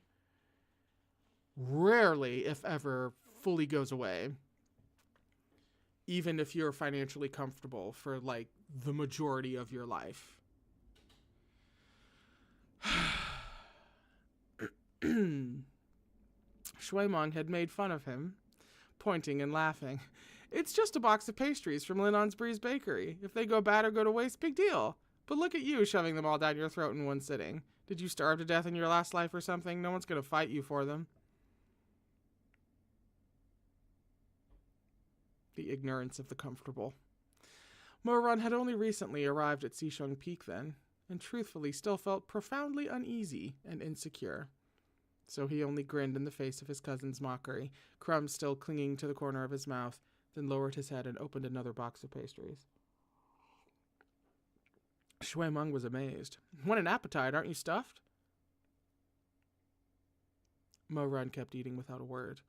rarely, if ever, fully goes away. Even if you're financially comfortable for like the majority of your life. Shuimeng had made fun of him, pointing and laughing. It's just a box of pastries from Linon's Breeze Bakery. If they go bad or go to waste, big deal. But look at you shoving them all down your throat in one sitting. Did you starve to death in your last life or something? No one's going to fight you for them. The ignorance of the comfortable. Mo-Run had only recently arrived at Xisheng Peak then, and truthfully still felt profoundly uneasy and insecure. So he only grinned in the face of his cousin's mockery, crumbs still clinging to the corner of his mouth, then lowered his head and opened another box of pastries. Shuimeng was amazed. What an appetite, aren't you stuffed? Mo-Run kept eating without a word.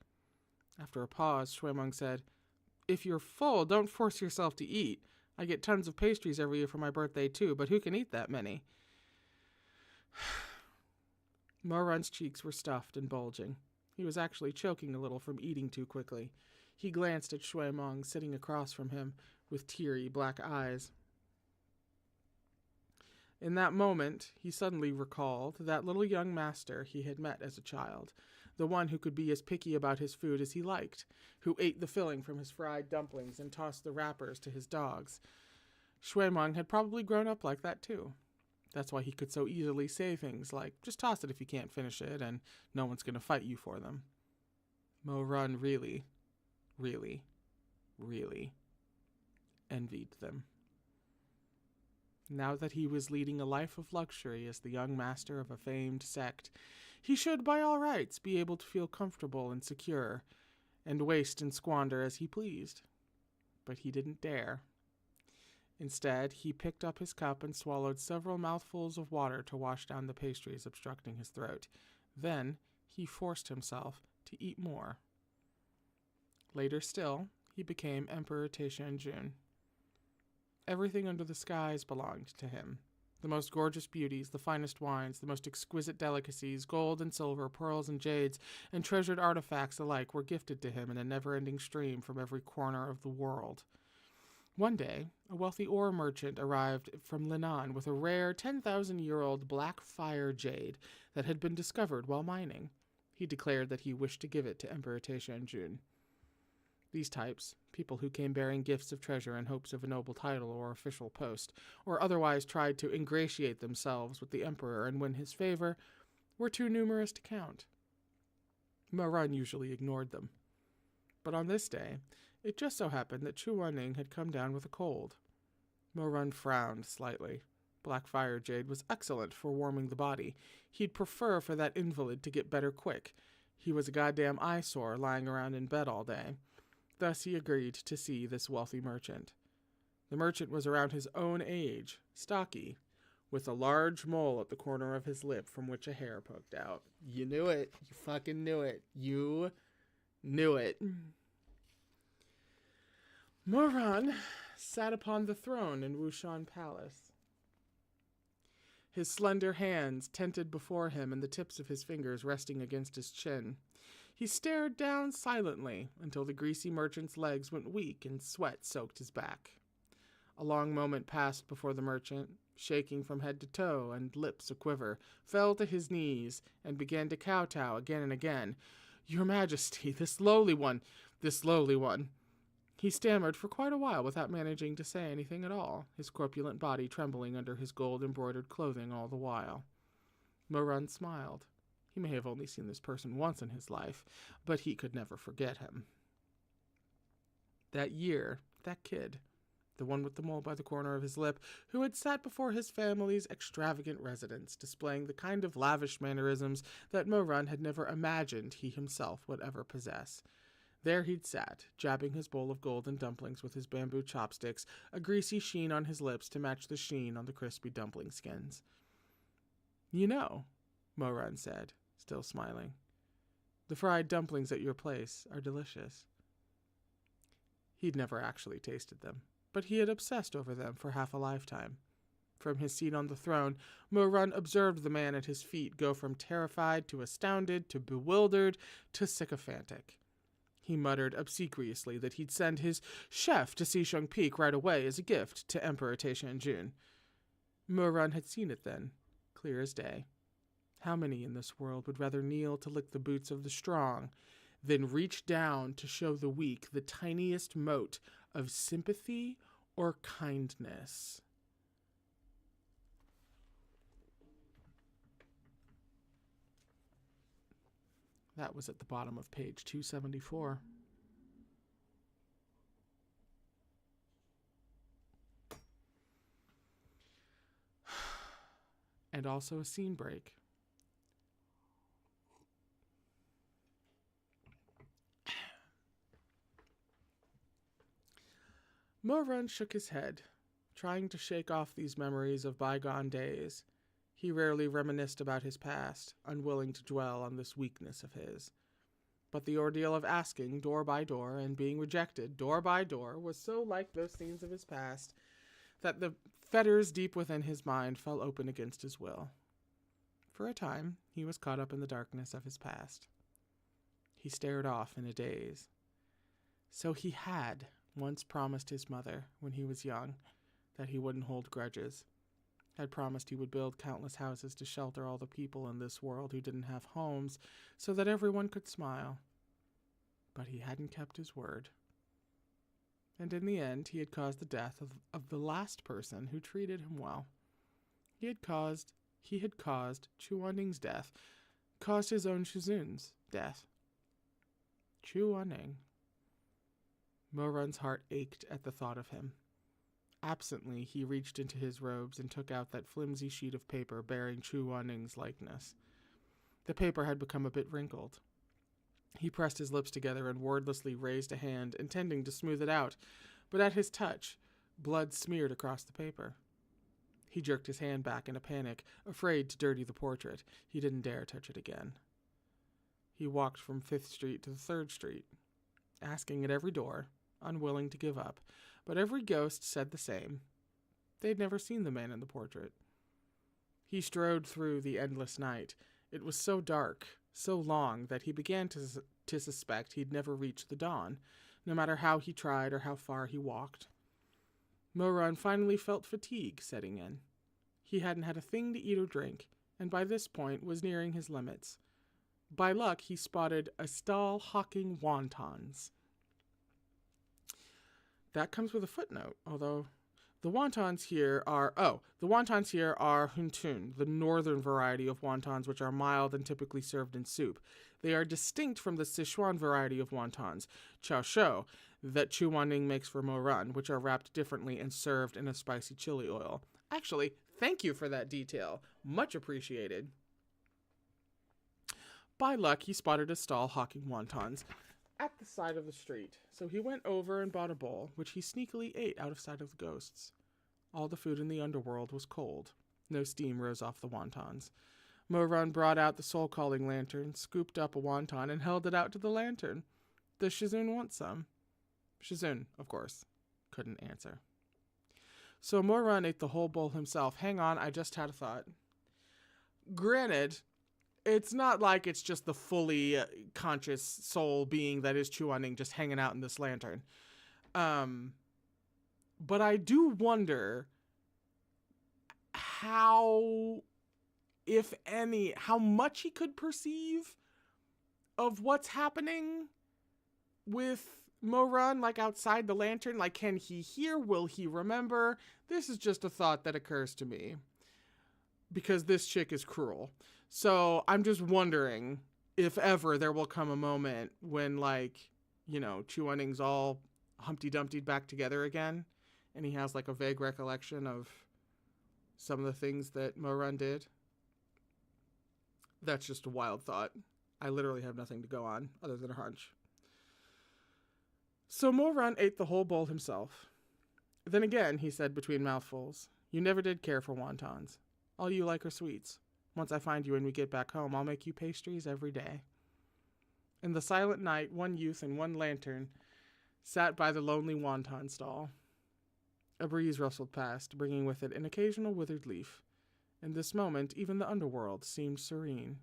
After a pause, Shuimeng said, If you're full, don't force yourself to eat. I get tons of pastries every year for my birthday too, but who can eat that many? Mo-Run's cheeks were stuffed and bulging. He was actually choking a little from eating too quickly. He glanced at Shuimeng sitting across from him with teary black eyes. In that moment, he suddenly recalled that little young master he had met as a child, the one who could be as picky about his food as he liked, who ate the filling from his fried dumplings and tossed the wrappers to his dogs. Shuimeng had probably grown up like that too. That's why he could so easily say things like, just toss it if you can't finish it, and no one's going to fight you for them. Mo-Run really, really, really envied them. Now that he was leading a life of luxury as the young master of a famed sect, he should by all rights be able to feel comfortable and secure, and waste and squander as he pleased. But he didn't dare. Instead, he picked up his cup and swallowed several mouthfuls of water to wash down the pastries obstructing his throat. Then he forced himself to eat more. Later still, he became Emperor Taishanjun. Everything under the skies belonged to him. The most gorgeous beauties, the finest wines, the most exquisite delicacies, gold and silver, pearls and jades, and treasured artifacts alike were gifted to him in a never-ending stream from every corner of the world. One day, a wealthy ore merchant arrived from Linan with a rare 10,000-year-old black fire jade that had been discovered while mining. He declared that he wished to give it to Emperor Taishanjun. These types, people who came bearing gifts of treasure in hopes of a noble title or official post, or otherwise tried to ingratiate themselves with the emperor and win his favor, were too numerous to count. Mo-Run usually ignored them. But on this day, it just so happened that Chu Wanning had come down with a cold. Mo-Run frowned slightly. Black fire jade was excellent for warming the body. He'd prefer for that invalid to get better quick. He was a goddamn eyesore lying around in bed all day. Thus he agreed to see this wealthy merchant. The merchant was around his own age, stocky, with a large mole at the corner of his lip from which a hair poked out. You knew it. You fucking knew it. You knew it. Mo-Run sat upon the throne in Wushan Palace. His slender hands tented before him and the tips of his fingers resting against his chin. He stared down silently until the greasy merchant's legs went weak and sweat soaked his back. A long moment passed before the merchant, shaking from head to toe and lips a-quiver, fell to his knees and began to kowtow again and again. "Your Majesty, this lowly one. He stammered for quite a while without managing to say anything at all, his corpulent body trembling under his gold-embroidered clothing all the while. Mo-Run smiled. He may have only seen this person once in his life, but he could never forget him. That year, that kid, the one with the mole by the corner of his lip, who had sat before his family's extravagant residence, displaying the kind of lavish mannerisms that Mo-Run had never imagined he himself would ever possess. There he'd sat, jabbing his bowl of golden dumplings with his bamboo chopsticks, a greasy sheen on his lips to match the sheen on the crispy dumpling skins. "You know," Mo-Run said, still smiling, "the fried dumplings at your place are delicious." He'd never actually tasted them, but he had obsessed over them for half a lifetime. From his seat on the throne, Mo-Run observed the man at his feet go from terrified to astounded to bewildered to sycophantic. He muttered obsequiously that he'd send his chef to Shishung Peak right away as a gift to Emperor Taishanjun. Mo-Run had seen it then, clear as day. How many in this world would rather kneel to lick the boots of the strong than reach down to show the weak the tiniest mote of sympathy or kindness? That was at the bottom of page 274. And also a scene break. Mo-Run shook his head, trying to shake off these memories of bygone days. He rarely reminisced about his past, unwilling to dwell on this weakness of his. But the ordeal of asking door by door and being rejected door by door was so like those scenes of his past that the fetters deep within his mind fell open against his will. For a time, he was caught up in the darkness of his past. He stared off in a daze. So he had once promised his mother, when he was young, that he wouldn't hold grudges. Had promised he would build countless houses to shelter all the people in this world who didn't have homes, so that everyone could smile. But he hadn't kept his word. And in the end, he had caused the death of the last person who treated him well. He had caused Chu-Wan-Ning's death, caused his own Shizun's death. Chu-Wan-Ning. Mo-Run's heart ached at the thought of him. Absently, he reached into his robes and took out that flimsy sheet of paper bearing Chu-Wan-Ning's likeness. The paper had become a bit wrinkled. He pressed his lips together and wordlessly raised a hand, intending to smooth it out, but at his touch, blood smeared across the paper. He jerked his hand back in a panic, afraid to dirty the portrait. He didn't dare touch it again. He walked from 5th Street to the 3rd Street, asking at every door, unwilling to give up, but every ghost said the same. They'd never seen the man in the portrait. He strode through the endless night. It was so dark, so long, that he began to suspect he'd never reach the dawn, no matter how he tried or how far he walked. Mo-Run finally felt fatigue setting in. He hadn't had a thing to eat or drink, and by this point was nearing his limits. By luck, he spotted a stall hawking wontons. That comes with a footnote, although the wontons here are huntun, the northern variety of wontons, which are mild and typically served in soup. They are distinct from the Sichuan variety of wontons, chao shou, that Chu-Wan-Ning makes for Mo-Run, which are wrapped differently and served in a spicy chili oil. Actually, thank you for that detail. Much appreciated. By luck, he spotted a stall hawking wontons at the side of the street, so he went over and bought a bowl, which he sneakily ate out of sight of the ghosts. All the food in the underworld was cold. No steam rose off the wontons. Mo-Run brought out the soul-calling lantern, scooped up a wonton, and held it out to the lantern. Does Shizun want some? Shizun, of course, couldn't answer. So Mo-Run ate the whole bowl himself. Hang on, I just had a thought. Granted, it's not like it's just the fully conscious soul being that is Chu-Wan-Ning just hanging out in this lantern. But I do wonder how, if any, how much he could perceive of what's happening with Mo-Run, like outside the lantern. Like, can he hear? Will he remember? This is just a thought that occurs to me, because this chick is cruel. So I'm just wondering if ever there will come a moment when, like, you know, Chu-Wan-Ning's all Humpty Dumpty'd back together again, and he has like a vague recollection of some of the things that Mo-Run did. That's just a wild thought. I literally have nothing to go on other than a hunch. So Mo-Run ate the whole bowl himself. Then again, he said between mouthfuls, "You never did care for wontons. All you like are sweets. Once I find you and we get back home, I'll make you pastries every day." In the silent night, one youth and one lantern sat by the lonely wonton stall. A breeze rustled past, bringing with it an occasional withered leaf. In this moment, even the underworld seemed serene.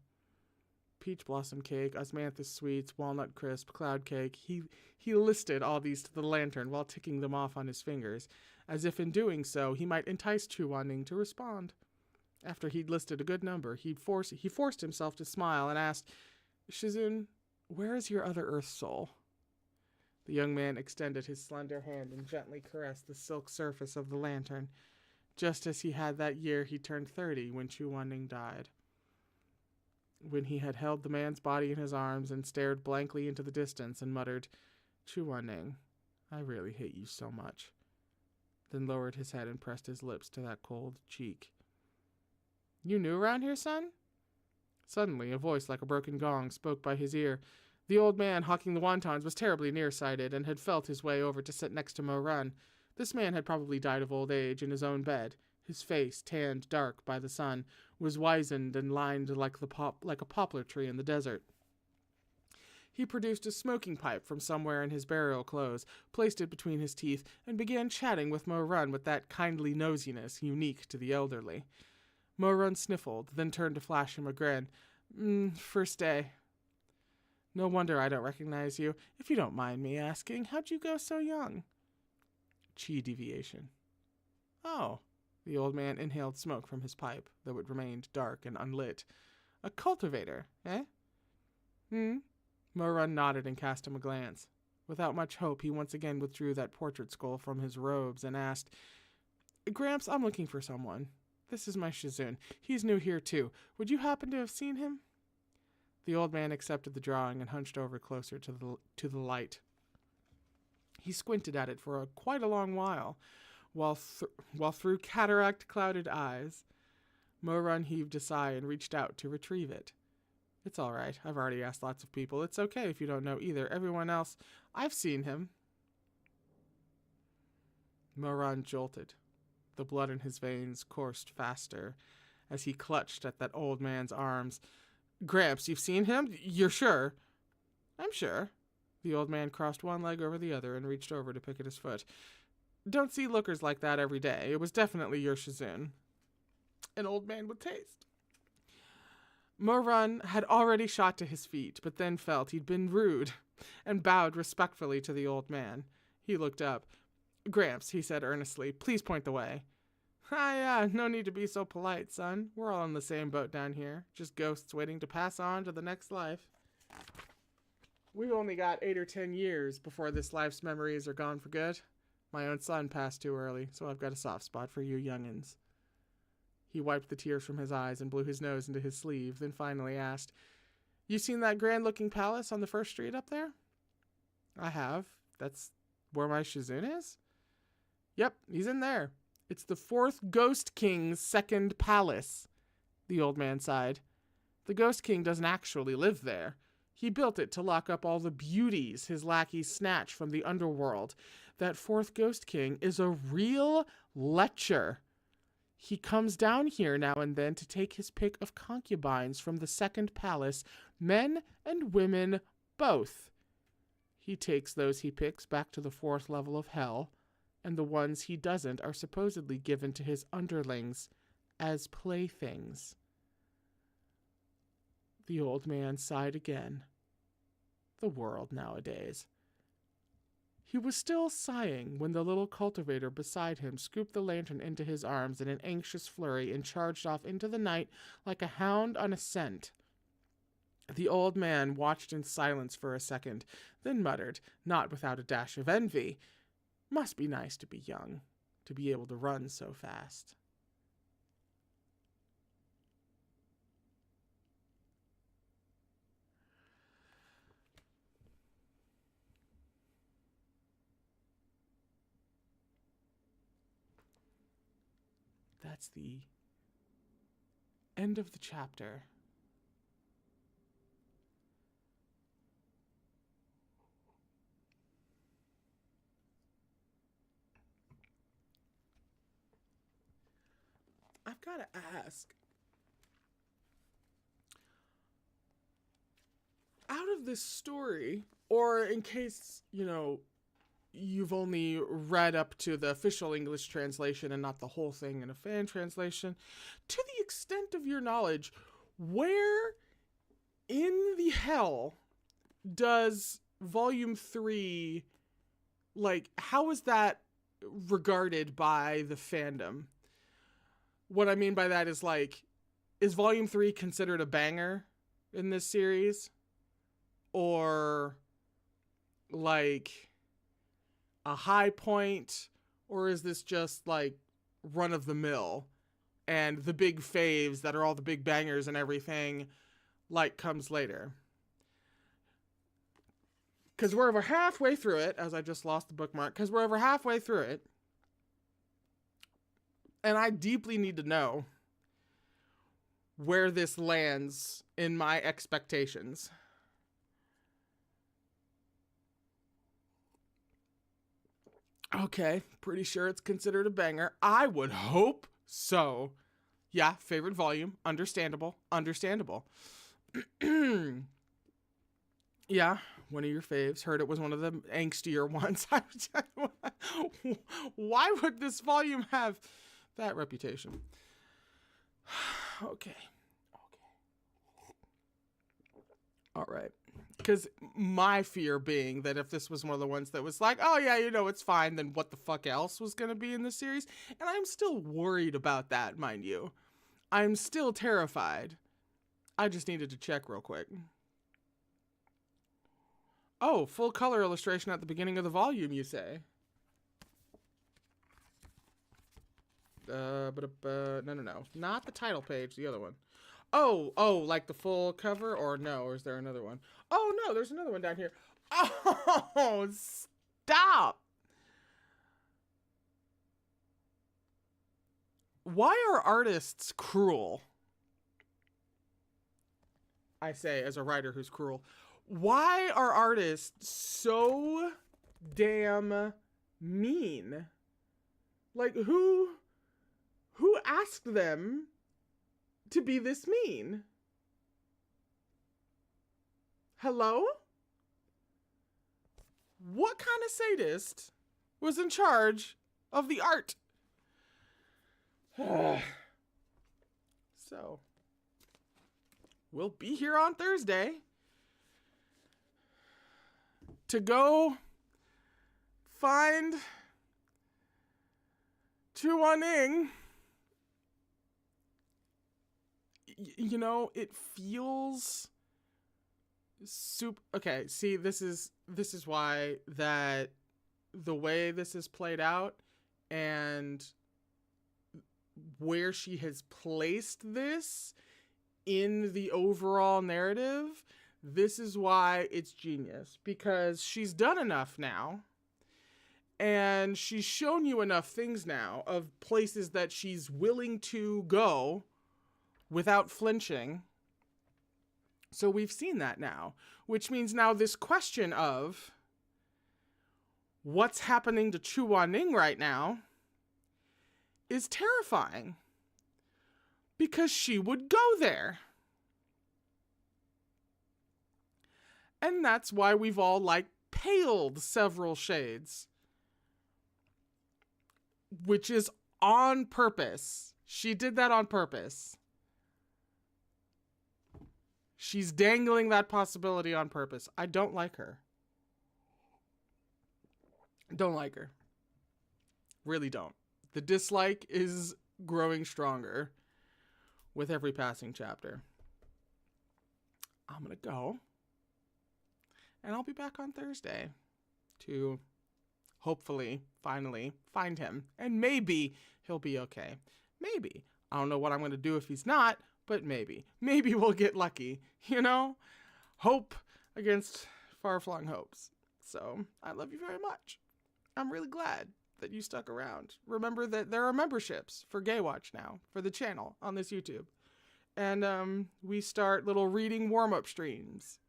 Peach blossom cake, osmanthus sweets, walnut crisp, cloud cake. He listed all these to the lantern while ticking them off on his fingers, as if in doing so he might entice Chuaning to respond. After he'd listed a good number, he forced himself to smile and asked, "Shizun, where is your other earth soul?" The young man extended his slender hand and gently caressed the silk surface of the lantern, just as he had that year he turned 30 when Chuaning died. When he had held the man's body in his arms and stared blankly into the distance and muttered, "Chuaning, I really hate you so much," then lowered his head and pressed his lips to that cold cheek. "You new around here, son?" Suddenly, a voice like a broken gong spoke by his ear. The old man hawking the wontons was terribly nearsighted and had felt his way over to sit next to Mo-Run. This man had probably died of old age in his own bed. His face, tanned dark by the sun, was wizened and lined like a poplar tree in the desert. He produced a smoking pipe from somewhere in his burial clothes, placed it between his teeth, and began chatting with Mo-Run with that kindly nosiness unique to the elderly. Mo-Run sniffled, then turned to flash him a grin. First day. No wonder I don't recognize you. If you don't mind me asking, how'd you go so young? Chi deviation. Oh. The old man inhaled smoke from his pipe, though it remained dark and unlit. A cultivator, eh? Mo-Run nodded and cast him a glance. Without much hope, he once again withdrew that portrait skull from his robes and asked, "Gramps, I'm looking for someone. This is my Shizun. He's new here, too. Would you happen to have seen him?" The old man accepted the drawing and hunched over closer to the light. He squinted at it for quite a long while through cataract-clouded eyes, Mo-Run heaved a sigh and reached out to retrieve it. "It's all right. I've already asked lots of people. It's okay if you don't know either. Everyone else, I've seen him." Mo-Run jolted. The blood in his veins coursed faster as he clutched at that old man's arms. "Gramps, you've seen him? You're sure?" "I'm sure." The old man crossed one leg over the other and reached over to pick at his foot. "Don't see lookers like that every day. It was definitely your Shizun. An old man with taste." Mo-Run had already shot to his feet, but then felt he'd been rude and bowed respectfully to the old man. He looked up. "Gramps," he said earnestly, "please point the way." Yeah, no need to be so polite, son. We're all in the same boat down here. Just ghosts waiting to pass on to the next life. We've only got 8 or 10 years before this life's memories are gone for good. My own son passed too early, so I've got a soft spot for you youngins. He wiped the tears from his eyes and blew his nose into his sleeve, then finally asked, "You seen that grand-looking palace on the first street up there?" "I have. That's where my Shizun is?" "Yep, he's in there. It's the 4th Ghost King's 2nd palace." The old man sighed. "The Ghost King doesn't actually live there. He built it to lock up all the beauties his lackeys snatch from the underworld. That 4th Ghost King is a real lecher. He comes down here now and then to take his pick of concubines from the 2nd palace, men and women both. He takes those he picks back to the 4th level of hell, and the ones he doesn't are supposedly given to his underlings as playthings." The old man sighed again. The world nowadays. He was still sighing when the little cultivator beside him scooped the lantern into his arms in an anxious flurry and charged off into the night like a hound on a scent. The old man watched in silence for a second, then muttered, not without a dash of envy, "Must be nice to be young, to be able to run so fast." That's the end of the chapter. I've got to ask, out of this story, or in case, you've only read up to the official English translation and not the whole thing in a fan translation, to the extent of your knowledge, where in the hell does Volume 3, like, how is that regarded by the fandom? What I mean by that is, like, is Volume 3 considered a banger in this series? Or, like, a high point? Or is this just, like, run-of-the-mill? And the big faves that are all the big bangers and everything, like, comes later? Because we're over halfway through it, as I just lost the bookmark, because we're over halfway through it, and I deeply need to know where this lands in my expectations. Okay, pretty sure it's considered a banger. I would hope so. Yeah, favorite volume. Understandable. Yeah, one of your faves. Heard it was one of the angstier ones. Why would this volume have that reputation? Okay. All right. Because my fear being that if this was one of the ones that was like, oh yeah, it's fine, then what the fuck else was going to be in the series? And I'm still worried about that, mind you. I'm still terrified. I just needed to check real quick. Oh, full color illustration at the beginning of the volume, you say? No. Not the title page, the other one. Oh, like the full cover? Or no, or is there another one? Oh, no, there's another one down here. Oh, stop! Why are artists cruel? I say, as a writer who's cruel. Why are artists so damn mean? Like, who asked them to be this mean? Hello? What kind of sadist was in charge of the art? So, we'll be here on Thursday to go find Chuaning. It feels super. Okay, see, this is why that the way this is played out and where she has placed this in the overall narrative, this is why it's genius, because she's done enough now and she's shown you enough things now of places that she's willing to go without flinching. So we've seen that now, which means now this question of what's happening to Chuaning right now is terrifying, because she would go there. And that's why we've all, like, paled several shades. Which is on purpose. She did that on purpose. She's dangling that possibility on purpose. I don't like her. Don't like her. Really don't. The dislike is growing stronger with every passing chapter. I'm gonna go. And I'll be back on Thursday to hopefully, finally, find him. And maybe he'll be okay. Maybe. I don't know what I'm going to do if he's not, but maybe. Maybe we'll get lucky, Hope against far-flung hopes. So, I love you very much. I'm really glad that you stuck around. Remember that there are memberships for Gaywatch now, for the channel on this YouTube. And we start little reading warm-up streams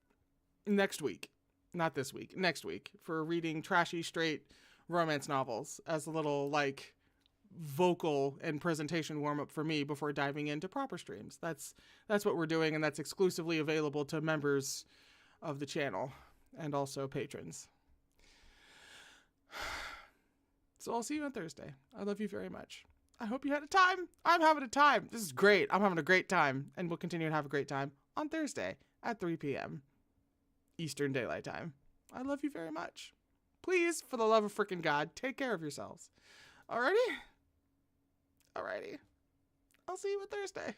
next week. Not this week, next week, for reading trashy, straight romance novels as a little, like, vocal and presentation warm-up for me before diving into proper streams. That's what we're doing, and that's exclusively available to members of the channel and also patrons. So I'll see you on Thursday. I love you very much. I hope you had a time. I'm having a time. This is great. I'm having a great time. And we'll continue to have a great time on Thursday at 3 p.m. Eastern Daylight Time. I love you very much. Please, for the love of freaking God, take care of yourselves. Alrighty? Alrighty. I'll see you on Thursday.